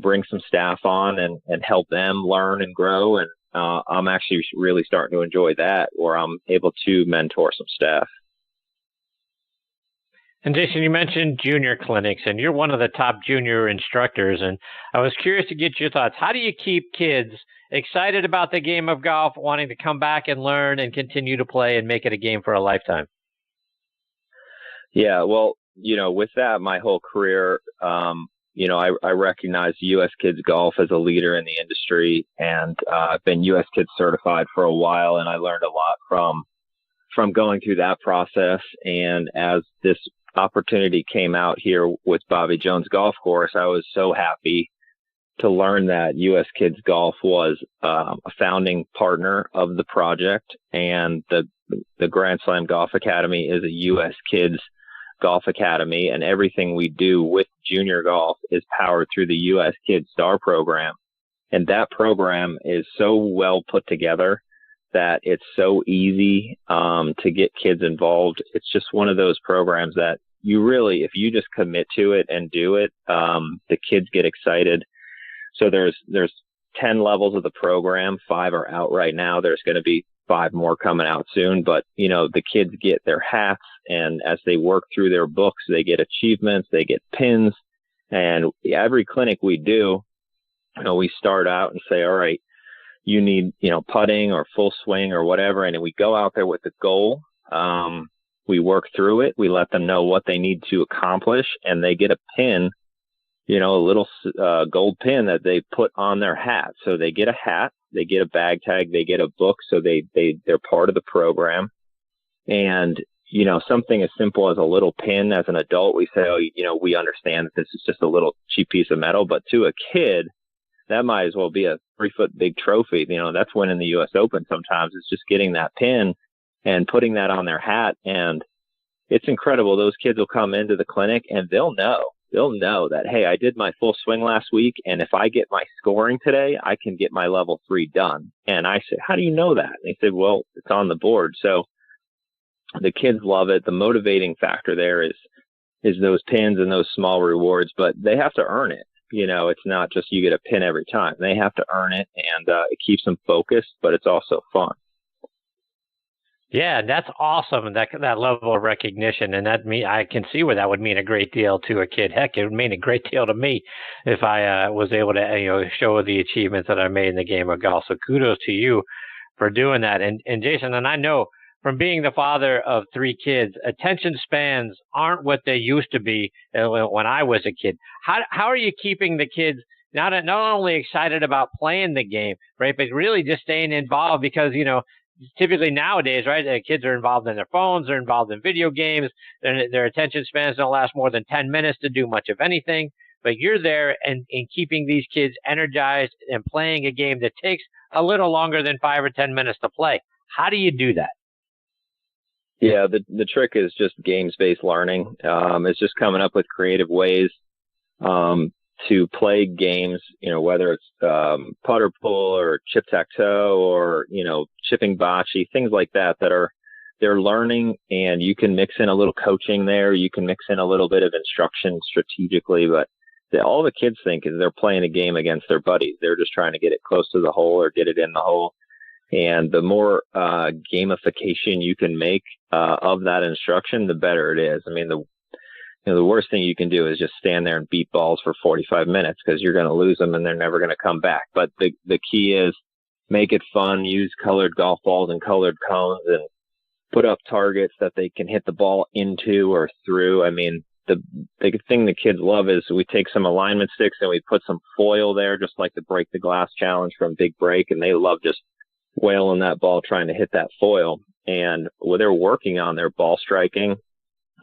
bring some staff on and help them learn and grow. And I'm actually really starting to enjoy that, where I'm able to mentor some staff. And Jason, you mentioned junior clinics, and you're one of the top junior instructors. And I was curious to get your thoughts. How do you keep kids excited about the game of golf, wanting to come back and learn and continue to play and make it a game for a lifetime? Yeah, well, with that, my whole career, I recognize U.S. Kids Golf as a leader in the industry, and I've been U.S. Kids certified for a while, and I learned a lot from going through that process. And as this opportunity came out here with Bobby Jones Golf Course, I was so happy to learn that U.S. Kids Golf was a founding partner of the project, and the Grand Slam Golf Academy is a U.S. Kids Golf Academy, and everything we do with junior golf is powered through the U.S. Kids Star program. And that program is so well put together that it's so easy to get kids involved. It's just one of those programs that you really, if you just commit to it and do it, the kids get excited. So there's 10 levels of the program. 5 are out right now. There's going to be 5 more coming out soon. But, the kids get their hats, and as they work through their books, they get achievements, they get pins. And every clinic we do, we start out and say, all right, you need, putting or full swing or whatever. And we go out there with the goal. We work through it. We let them know what they need to accomplish, and they get a pin, a little gold pin that they put on their hat. So they get a hat, they get a bag tag, they get a book. So they're part of the program. And, something as simple as a little pin, as an adult, we say, we understand that this is just a little cheap piece of metal, but to a kid, that might as well be a 3-foot big trophy. That's winning the U.S. Open sometimes. It's just getting that pin and putting that on their hat. And it's incredible. Those kids will come into the clinic and they'll know that, hey, I did my full swing last week, and if I get my scoring today, I can get my level 3 done. And I said, how do you know that? And they said, well, it's on the board. So the kids love it. The motivating factor there is those pins and those small rewards, but they have to earn it. It's not just you get a pin every time. They have to earn it, and it keeps them focused, but it's also fun. Yeah, that's awesome. That level of recognition, and I can see where that would mean a great deal to a kid. Heck, it would mean a great deal to me if I was able to show the achievements that I made in the game of golf. So kudos to you for doing that. And Jason, and I know from being the father of 3 kids, attention spans aren't what they used to be when I was a kid. How are you keeping the kids not only excited about playing the game, right, but really just staying involved? Because typically nowadays, right, the kids are involved in their phones, they're involved in video games, their attention spans don't last more than 10 minutes to do much of anything. But you're there and keeping these kids energized and playing a game that takes a little longer than 5 or 10 minutes to play. How do you do that? Yeah, the trick is just games-based learning. It's just coming up with creative ways to play games, whether it's putter pull or chip-tac-toe or, chipping bocce, things like that they're learning, and you can mix in a little coaching there. You can mix in a little bit of instruction strategically, but all the kids think is they're playing a game against their buddies. They're just trying to get it close to the hole or get it in the hole. And the more gamification you can make of that instruction, the better it is. I mean, the worst thing you can do is just stand there and beat balls for 45 minutes because you're going to lose them and they're never going to come back. But the key is make it fun, use colored golf balls and colored cones, and put up targets that they can hit the ball into or through. I mean, the big thing the kids love is we take some alignment sticks and we put some foil there, just like the Break the Glass challenge from Big Break, and they love just wailing that ball trying to hit that foil. And they're working on their ball striking,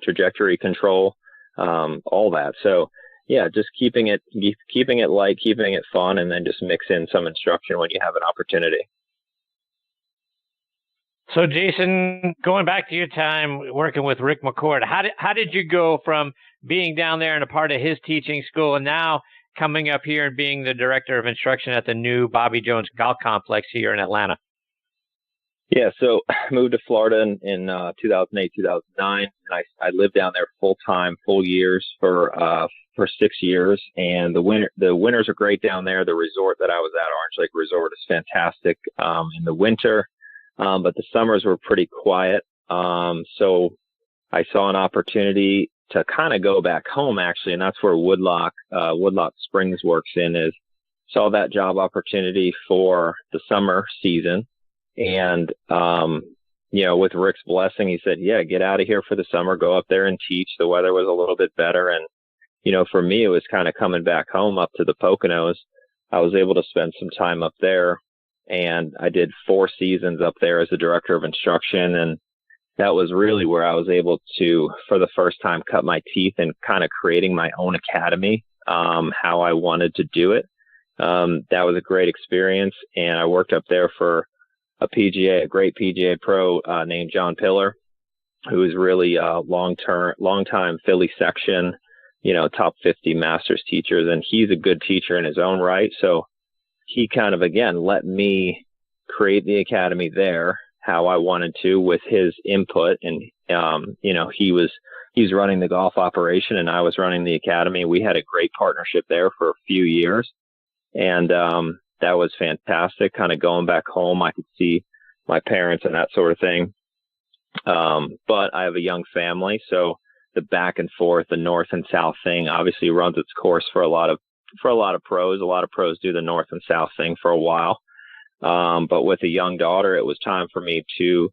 trajectory control, all that. So yeah, just keeping it light, keeping it fun, and then just mix in some instruction when you have an opportunity. So Jason, going back to your time working with Rick McCord, how did you go from being down there and a part of his teaching school and now coming up here and being the director of instruction at the new Bobby Jones Golf Complex here in Atlanta? Yeah, so I moved to Florida in 2008, 2009, and I lived down there full-time, full years for 6 years. And the winters are great down there. The resort that I was at, Orange Lake Resort, is fantastic in the winter, but the summers were pretty quiet. So I saw an opportunity to kind of go back home, actually, and that's where Woodlock Springs works in. Is saw that job opportunity for the summer season, and with Rick's blessing, he said, "Yeah, get out of here for the summer, go up there and teach." The weather was a little bit better, and for me, it was kind of coming back home up to the Poconos. I was able to spend some time up there, and I did 4 seasons up there as a director of instruction, and that was really where I was able to, for the first time, cut my teeth in kind of creating my own academy, how I wanted to do it. That was a great experience, and I worked up there for a great PGA pro named John Pillar, who is really a long-time Philly section, top 50 Masters teachers, and he's a good teacher in his own right. So he kind of, again, let me create the academy there how I wanted to with his input. And, he's running the golf operation and I was running the academy. We had a great partnership there for a few years. And that was fantastic. Kind of going back home, I could see my parents and that sort of thing. But I have a young family, so the back and forth, the north and south thing, obviously runs its course for a lot of pros. A lot of pros do the north and south thing for a while. But with a young daughter, it was time for me to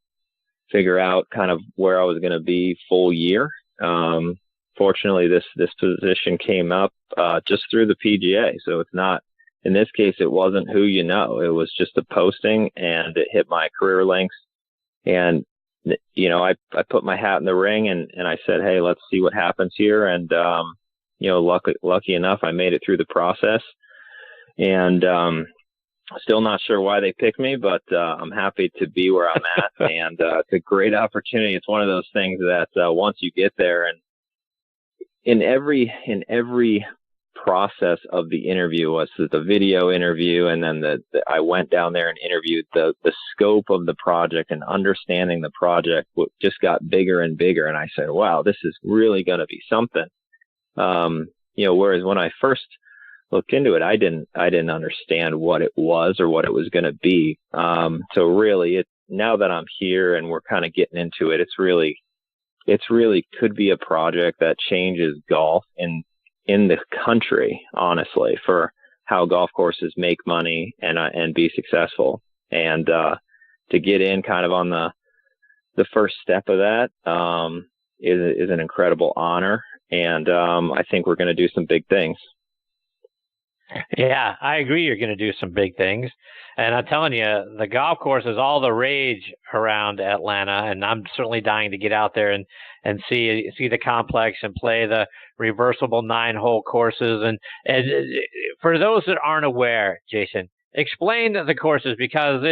figure out kind of where I was going to be full year. Fortunately, this position came up just through the PGA, so it's not. In this case, it wasn't who you know. It was just a posting, and it hit my career links. And, I put my hat in the ring, and I said, hey, let's see what happens here. And, lucky enough, I made it through the process. And still not sure why they picked me, but I'm happy to be where I'm at. And it's a great opportunity. It's one of those things that once you get there, and in every process of the interview, was the video interview, and then I went down there and interviewed. The scope of the project and understanding the project just got bigger and bigger, and I said, wow, this is really going to be something. Whereas when I first looked into it, I didn't understand what it was or what it was going to be. So really, now that I'm here and we're kind of getting into it, it's really could be a project that changes golf in the country, honestly, for how golf courses make money and be successful. And to get in kind of on the first step of that is an incredible honor. And I think we're going to do some big things. Yeah, I agree. You're going to do some big things. And I'm telling you, the golf course is all the rage around Atlanta. And I'm certainly dying to get out there and see the complex and play the reversible 9-hole courses. And for those that aren't aware, Jason, explain the courses, because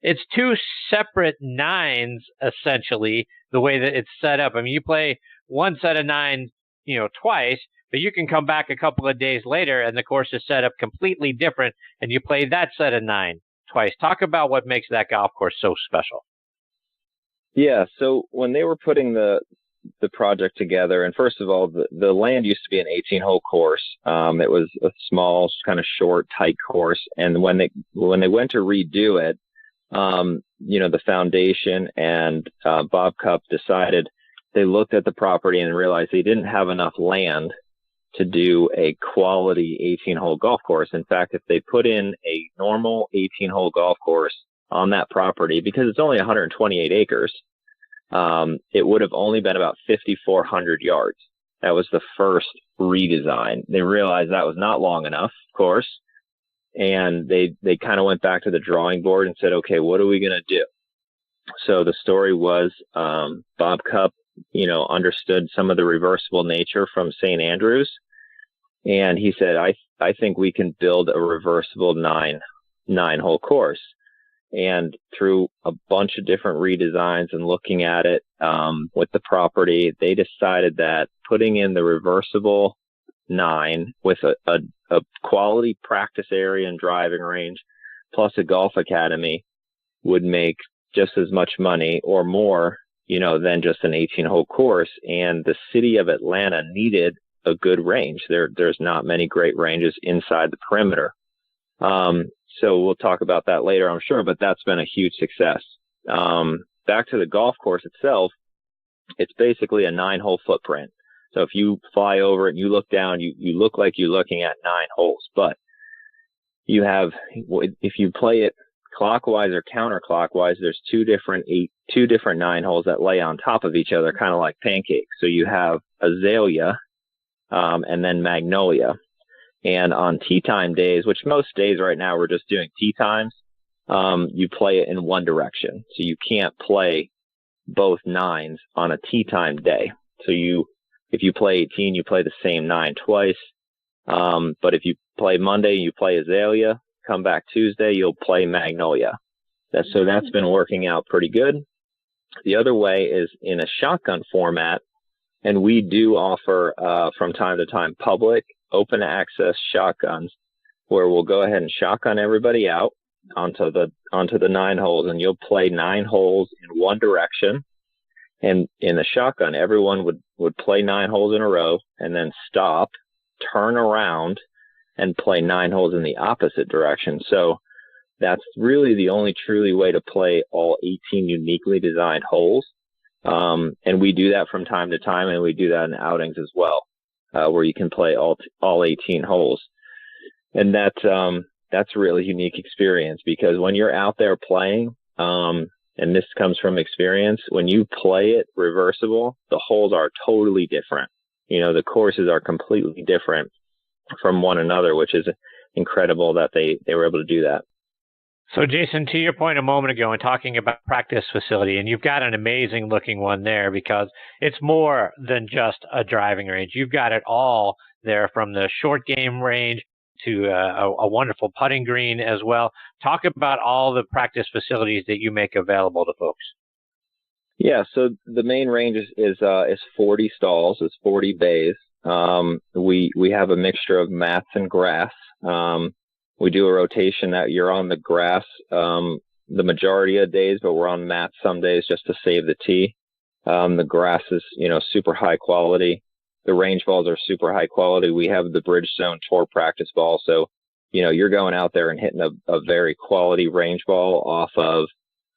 it's 2 separate 9s, essentially, the way that it's set up. I mean, you play one set of 9, twice, but you can come back a couple of days later and the course is set up completely different and you play that set of 9 twice. Talk about what makes that golf course so special. Yeah. So when they were putting the project together, and first of all, the land used to be an 18-hole course. It was a small, kind of short, tight course. And when they went to redo it, the foundation and Bob Cupp decided, they looked at the property and realized they didn't have enough land to do a quality 18-hole golf course. In fact, if they put in a normal 18-hole golf course on that property, because it's only 128 acres, it would have only been about 5,400 yards. That was the first redesign. They realized that was not long enough, of course, and they kind of went back to the drawing board and said, okay, what are we going to do? So the story was Bob Cupp understood some of the reversible nature from St. Andrews. And he said, I think we can build a reversible 9-hole course. And through a bunch of different redesigns and looking at it with the property, they decided that putting in the reversible 9 with a quality practice area and driving range, plus a golf academy, would make just as much money or more than just an 18-hole course. And the city of Atlanta needed a good range. There's not many great ranges inside the perimeter. So we'll talk about that later, I'm sure, but that's been a huge success. Back to the golf course itself, it's basically a 9-hole footprint. So if you fly over it and you look down, you look like you're looking at 9 holes. But you have, if you play it clockwise or counterclockwise, there's two different 9 holes that lay on top of each other, kind of like pancakes. So you have azalea and then magnolia. And on tee time days, which most days right now we're just doing tee times, you play it in one direction. So you can't play both 9s on a tee time day. So if you play 18, you play the same 9 twice. But if you play Monday, you play azalea. Come back Tuesday, you'll play magnolia. So that's been working out pretty good. The other way is in a shotgun format, and we do offer from time to time public open access shotguns, where we'll go ahead and shotgun everybody out onto the 9 holes, and you'll play 9 holes in one direction. And in the shotgun, everyone would play 9 holes in a row and then stop, turn around, and play 9 holes in the opposite direction. So that's really the only truly way to play all 18 uniquely designed holes. And we do that from time to time, and we do that in outings as well, where you can play all 18 holes. And that's a really unique experience, because when you're out there playing, and this comes from experience, when you play it reversible, the holes are totally different. The courses are completely different from one another, which is incredible that they were able to do that. So, Jason, to your point a moment ago, and talking about practice facility, and you've got an amazing looking one there, because it's more than just a driving range. You've got it all there, from the short game range to a wonderful putting green as well. Talk about all the practice facilities that you make available to folks. Yeah, so the main range is 40 stalls, it's 40 bays. We have a mixture of mats and grass. We do a rotation that you're on the grass the majority of days, but we're on mats some days just to save the tee. The grass is, super high quality. The range balls are super high quality. We have the Bridgestone Tour practice ball. So, you're going out there and hitting a very quality range ball off of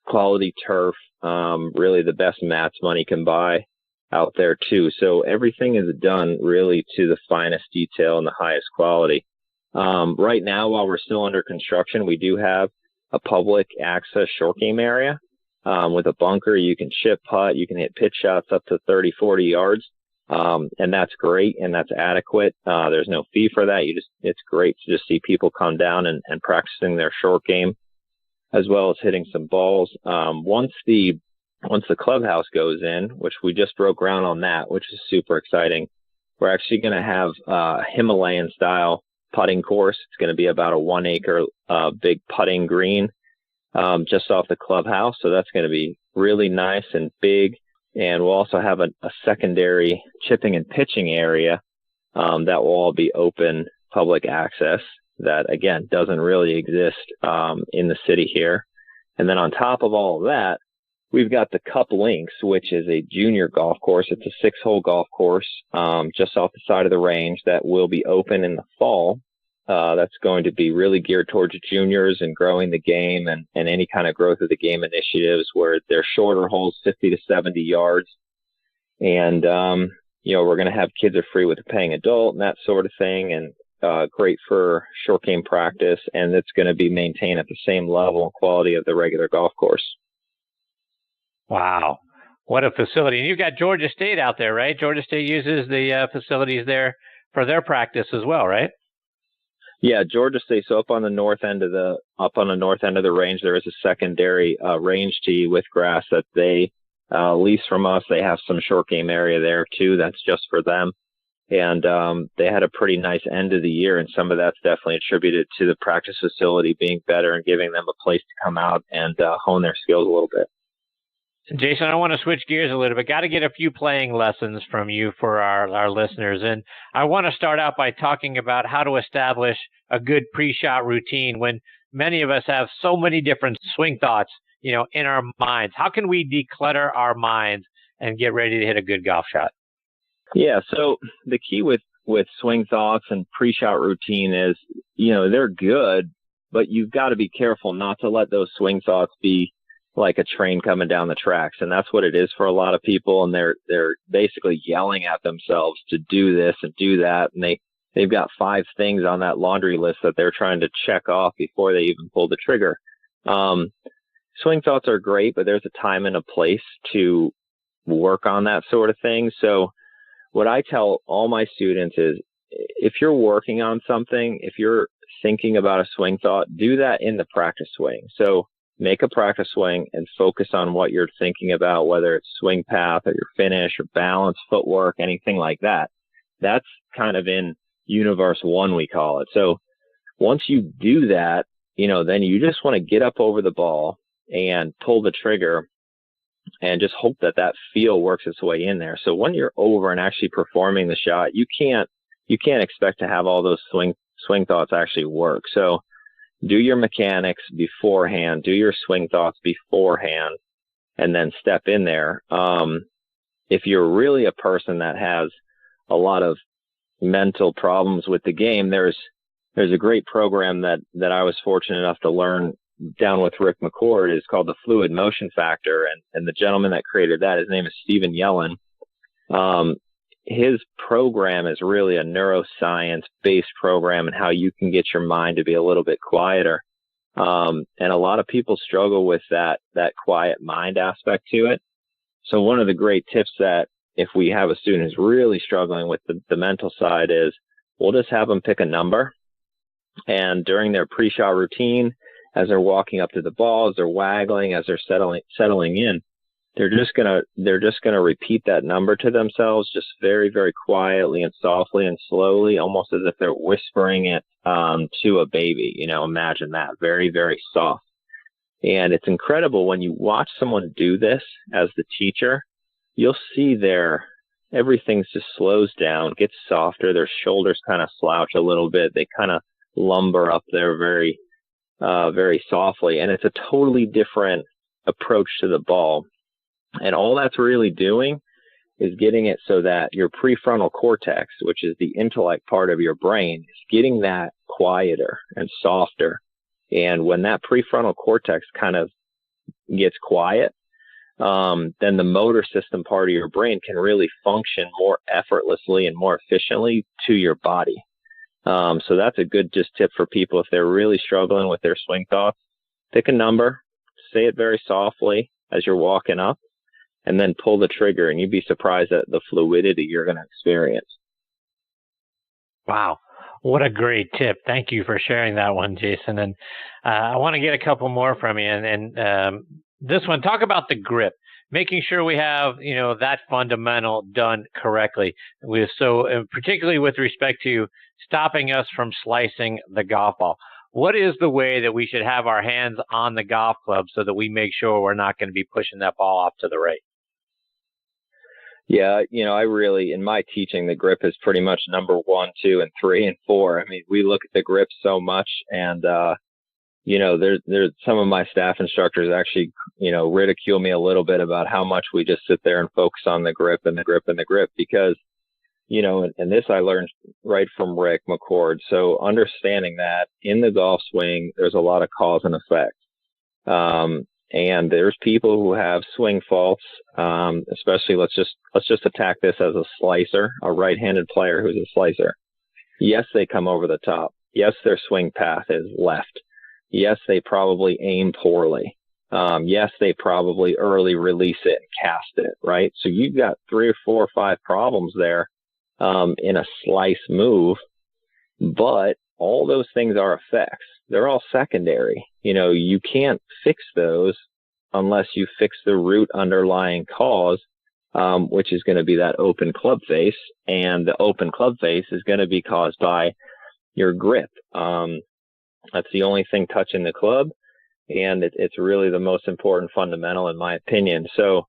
quality turf, really the best mats money can buy out there too. So everything is done really to the finest detail and the highest quality. Right now, while we're still under construction, we do have a public access short game area with a bunker. You can chip putt, you can hit pitch shots up to 30, 40 yards. And that's great, and that's adequate. There's no fee for that. It's great to just see people come down and practicing their short game, as well as hitting some balls. Once the clubhouse goes in, which we just broke ground on that, which is super exciting, we're actually going to have a Himalayan style putting course. It's going to be about a 1 acre big putting green just off the clubhouse. So that's going to be really nice and big. And we'll also have a secondary chipping and pitching area that will all be open public access that, again, doesn't really exist in the city here. And then on top of all of that, we've got the Cup Links, which is a junior golf course. It's a 6-hole golf course just off the side of the range that will be open in the fall. That's going to be really geared towards juniors and growing the game and any kind of growth of the game initiatives, where they're shorter holes, 50 to 70 yards. And, we're going to have kids are free with a paying adult and that sort of thing. And great for short game practice. And it's going to be maintained at the same level and quality of the regular golf course. Wow. What a facility. And you've got Georgia State out there, right? Georgia State uses the facilities there for their practice as well, right? Yeah, Georgia State. So up on the north end of the range, there is a secondary range tee with grass that they lease from us. They have some short game area there too. That's just for them. And they had a pretty nice end of the year, and some of that's definitely attributed to the practice facility being better and giving them a place to come out and hone their skills a little bit. Jason, I want to switch gears a little bit. Got to get a few playing lessons from you for our listeners. And I want to start out by talking about how to establish a good pre-shot routine when many of us have so many different swing thoughts, in our minds. How can we declutter our minds and get ready to hit a good golf shot? Yeah, so the key with swing thoughts and pre-shot routine is, they're good, but you've got to be careful not to let those swing thoughts be like a train coming down the tracks. And that's what it is for a lot of people. And they're basically yelling at themselves to do this and do that. And they've got 5 things on that laundry list that they're trying to check off before they even pull the trigger. Swing thoughts are great, but there's a time and a place to work on that sort of thing. So what I tell all my students is, if you're working on something, if you're thinking about a swing thought, do that in the practice swing. So make a practice swing and focus on what you're thinking about, whether it's swing path or your finish or balance, footwork, anything like that. That's kind of in universe 1, we call it. So once you do that, then you just want to get up over the ball and pull the trigger and just hope that that feel works its way in there. So when you're over and actually performing the shot, you can't expect to have all those swing thoughts actually work. So do your mechanics beforehand, do your swing thoughts beforehand, and then step in there. If you're really a person that has a lot of mental problems with the game, there's a great program that I was fortunate enough to learn down with Rick McCord. It's called the Fluid Motion Factor. And the gentleman that created that, his name is Stephen Yellen. His program is really a neuroscience-based program and how you can get your mind to be a little bit quieter. And a lot of people struggle with that quiet mind aspect to it. So one of the great tips that if we have a student who's really struggling with the mental side is, we'll just have them pick a number. And during their pre-shot routine, as they're walking up to the ball, as they're waggling, as they're settling in, they're just gonna repeat that number to themselves, just very, very quietly and softly and slowly, almost as if they're whispering it to a baby. Imagine that, very, very soft. And it's incredible when you watch someone do this as the teacher. You'll see everything just slows down, gets softer. Their shoulders kind of slouch a little bit. They kind of lumber up there very, very softly. And it's a totally different approach to the ball. And all that's really doing is getting it so that your prefrontal cortex, which is the intellect part of your brain, is getting that quieter and softer. And when that prefrontal cortex kind of gets quiet, then the motor system part of your brain can really function more effortlessly and more efficiently to your body. So that's a good just tip for people if they're really struggling with their swing thoughts. Pick a number, say it very softly as you're walking up, and then pull the trigger, and you'd be surprised at the fluidity you're going to experience. Wow. What a great tip. Thank you for sharing that one, Jason. And I want to get a couple more from you. And this one, talk about the grip, making sure we have, that fundamental done correctly. Particularly with respect to stopping us from slicing the golf ball. What is the way that we should have our hands on the golf club so that we make sure we're not going to be pushing that ball off to the right? Yeah, I really, in my teaching, the grip is pretty much number 1, 2, and 3, and 4. I mean, we look at the grip so much, and there's some of my staff instructors actually, ridicule me a little bit about how much we just sit there and focus on the grip and the grip and the grip, because, and this I learned right from Rick McCord. So understanding that in the golf swing, there's a lot of cause and effect. And there's people who have swing faults, especially let's just attack this as a slicer, a right-handed player who's a slicer. Yes, they come over the top. Yes, their swing path is left. Yes, they probably aim poorly. Yes, they probably early release it and cast it, right? So you've got 3 or 4 or 5 problems there in a slice move, but all those things are effects. They're all secondary. You can't fix those unless you fix the root underlying cause, which is going to be that open club face. And the open club face is going to be caused by your grip. That's the only thing touching the club. And it's really the most important fundamental in my opinion. So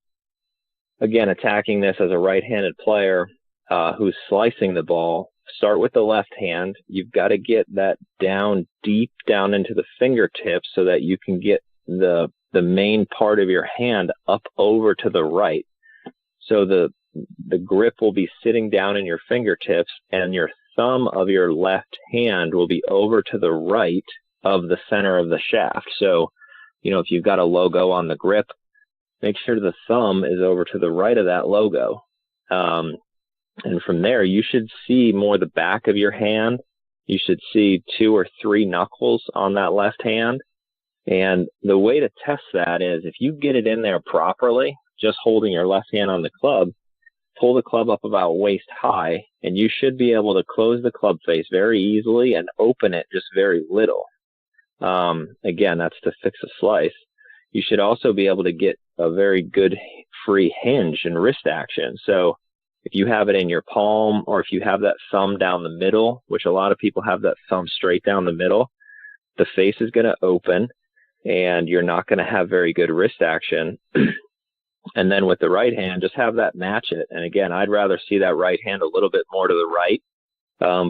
again, attacking this as a right-handed player who's slicing the ball, start with the left hand. You've got to get that down deep down into the fingertips so that you can get the main part of your hand up over to the right. So the grip will be sitting down in your fingertips, and your thumb of your left hand will be over to the right of the center of the shaft. So, if you've got a logo on the grip, make sure the thumb is over to the right of that logo. And from there, you should see more the back of your hand. You should see 2 or 3 knuckles on that left hand. And the way to test that is if you get it in there properly, just holding your left hand on the club, pull the club up about waist high, and you should be able to close the club face very easily and open it just very little. Again, that's to fix a slice. You should also be able to get a very good free hinge and wrist action. So if you have it in your palm, or if you have that thumb down the middle, which a lot of people have that thumb straight down the middle, the face is going to open and you're not going to have very good wrist action. And then with the right hand, just have that match it. And again, I'd rather see that right hand a little bit more to the right.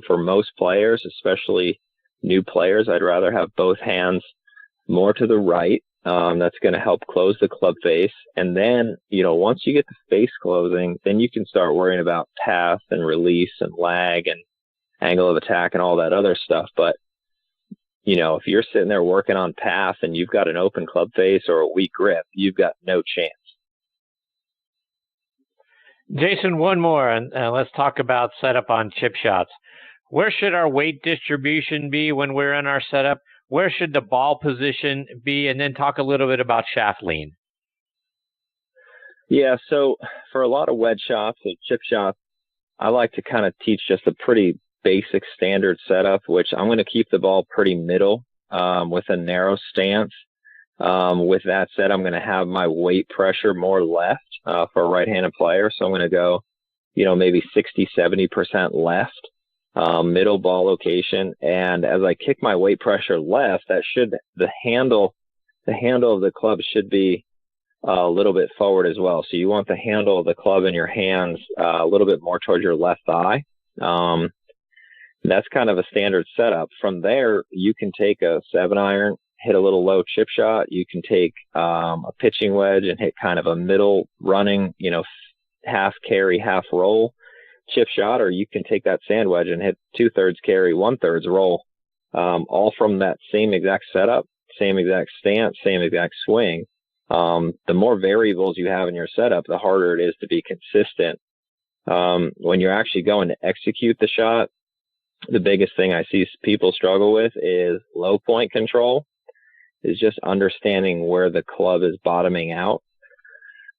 For most players, especially new players, I'd rather have both hands more to the right. That's going to help close the club face. And then, once you get the face closing, then you can start worrying about path and release and lag and angle of attack and all that other stuff. But, if you're sitting there working on path and you've got an open club face or a weak grip, you've got no chance. Jason, one more, and let's talk about setup on chip shots. Where should our weight distribution be when we're in our setup? Where should the ball position be? And then talk a little bit about shaft lean. Yeah, so for a lot of wedge shots and chip shots, I like to kind of teach just a pretty basic standard setup, which I'm going to keep the ball pretty middle with a narrow stance. With that said, I'm going to have my weight pressure more left for a right-handed player. So I'm going to go, maybe 60, 70% left, middle ball location. And as I kick my weight pressure left, the handle of the club should be a little bit forward as well. So you want the handle of the club in your hands a little bit more towards your left thigh. That's kind of a standard setup. From there, you can take a 7-iron, hit a little low chip shot. You can take a pitching wedge and hit kind of a middle running, half carry, half roll chip shot, or you can take that sand wedge and hit 2/3 carry, 1/3 roll, all from that same exact setup, same exact stance, same exact swing. The more variables you have in your setup, the harder it is to be consistent. When you're actually going to execute the shot, the biggest thing I see people struggle with is low point control, is just understanding where the club is bottoming out.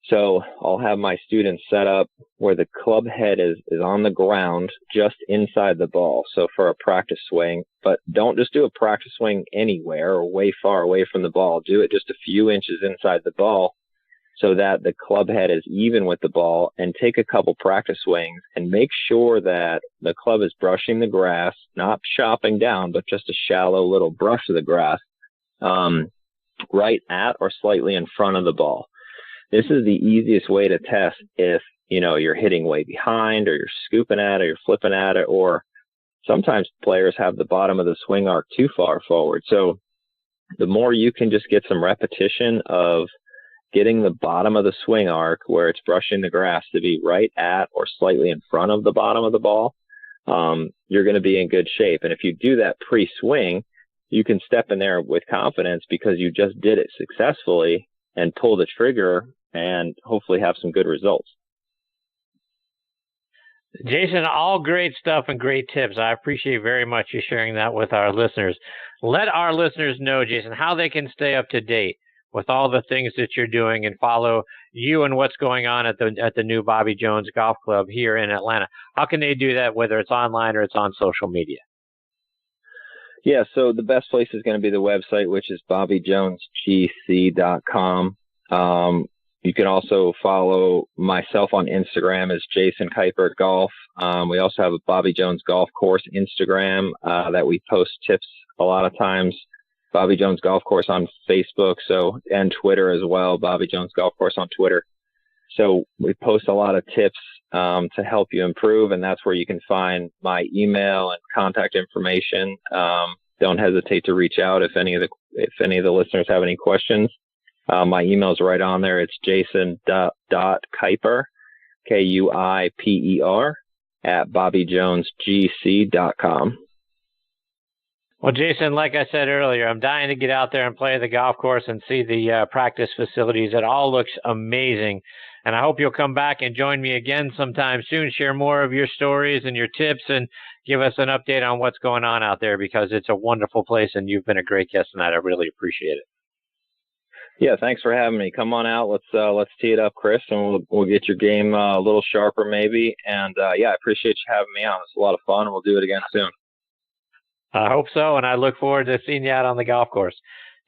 So I'll have my students set up where the club head is on the ground just inside the ball. So for a practice swing, but don't just do a practice swing anywhere or way far away from the ball. Do it just a few inches inside the ball so that the club head is even with the ball, and take a couple practice swings and make sure that the club is brushing the grass, not chopping down, but just a shallow little brush of the grass, right at or slightly in front of the ball. This is the easiest way to test if, you're hitting way behind, or you're scooping at it, or you're flipping at it, or sometimes players have the bottom of the swing arc too far forward. So the more you can just get some repetition of getting the bottom of the swing arc where it's brushing the grass to be right at or slightly in front of the bottom of the ball, you're going to be in good shape. And if you do that pre-swing, you can step in there with confidence because you just did it successfully and pull the trigger and hopefully have some good results. Jason, all great stuff and great tips. I appreciate very much you sharing that with our listeners. Let our listeners know, Jason, how they can stay up to date with all the things that you're doing and follow you and what's going on at the new Bobby Jones Golf Club here in Atlanta. How can they do that, whether it's online or it's on social media? Yeah, so the best place is going to be the website, which is bobbyjonesgc.com. You can also follow myself on Instagram as Jason Kuiper Golf. We also have a Bobby Jones Golf Course Instagram that we post tips a lot of times. Bobby Jones Golf Course on Facebook, and Twitter as well, Bobby Jones Golf Course on Twitter. So we post a lot of tips to help you improve, and that's where you can find my email and contact information. Don't hesitate to reach out if any of the listeners have any questions. My email is right on there. It's jason.kuiper, Kuiper, at bobbyjonesgc.com. Well, Jason, like I said earlier, I'm dying to get out there and play the golf course and see the practice facilities. It all looks amazing. And I hope you'll come back and join me again sometime soon, share more of your stories and your tips, and give us an update on what's going on out there, because it's a wonderful place, and you've been a great guest tonight. I really appreciate it. Yeah, thanks for having me. Come on out. Let's tee it up, Chris, and we'll get your game a little sharper maybe. And yeah, I appreciate you having me on. It's a lot of fun, and we'll do it again soon. I hope so, and I look forward to seeing you out on the golf course.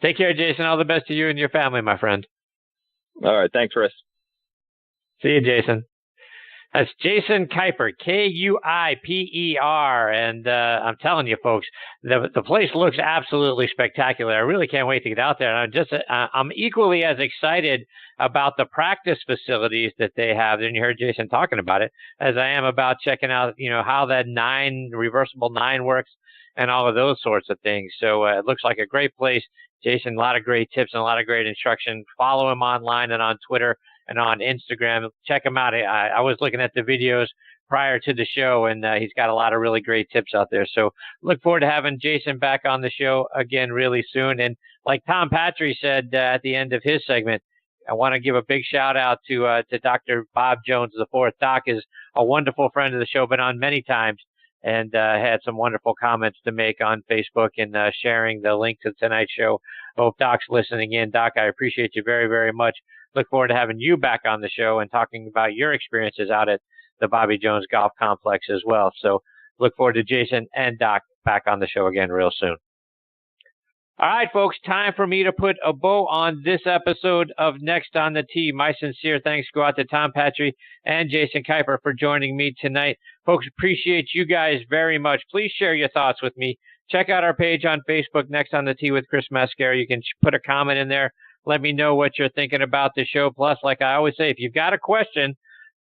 Take care, Jason. All the best to you and your family, my friend. All right. Thanks, Chris. See you, Jason. That's Jason Kuiper, Kuiper. And I'm telling you, folks, the place looks absolutely spectacular. I really can't wait to get out there. And I'm equally as excited about the practice facilities that they have, and you heard Jason talking about it, as I am about checking out, how that reversible 9 works and all of those sorts of things. So it looks like a great place. Jason, a lot of great tips and a lot of great instruction. Follow him online and on Twitter and on Instagram. Check him out. I was looking at the videos prior to the show, and he's got a lot of really great tips out there. So look forward to having Jason back on the show again really soon. And like Tom Patri said at the end of his segment, I want to give a big shout out to Dr. Bob Jones IV. Doc is a wonderful friend of the show, been on many times, and had some wonderful comments to make on Facebook and sharing the link to tonight's show. I hope Doc's listening in. Doc, I appreciate you very, very much. Look forward to having you back on the show and talking about your experiences out at the Bobby Jones Golf Complex as well. So look forward to Jason and Doc back on the show again real soon. All right, folks, time for me to put a bow on this episode of Next on the Tee. My sincere thanks go out to Tom Patri and Jason Kuiper for joining me tonight. Folks, appreciate you guys very much. Please share your thoughts with me. Check out our page on Facebook, Next on the Tee with Chris Mascara. You can put a comment in there. Let me know what you're thinking about the show. Plus, like I always say, if you've got a question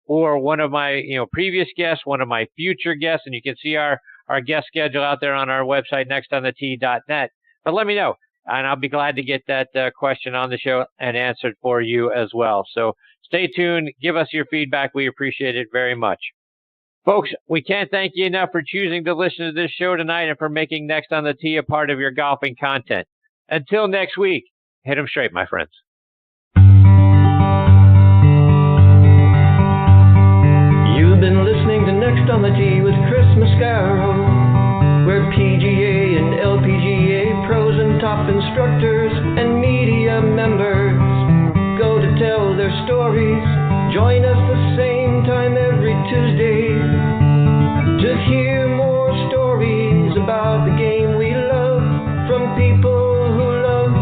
for one of my previous guests, one of my future guests, and you can see our guest schedule out there on our website, nextonthetee.net. But let me know, and I'll be glad to get that question on the show and answered for you as well. So stay tuned. Give us your feedback. We appreciate it very much. Folks, we can't thank you enough for choosing to listen to this show tonight and for making Next on the Tee a part of your golfing content. Until next week, hit 'em straight, my friends. You've been listening to Next on the Tee with Chris Mascaro, where PGA and LPGA pros and top instructors and media members go to tell their stories. Join us the same time every Tuesday to hear more stories about the game we love from people who love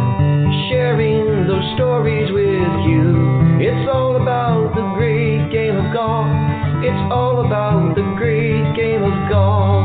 sharing those stories with you. It's all about the great game of golf. It's all about the great game of golf.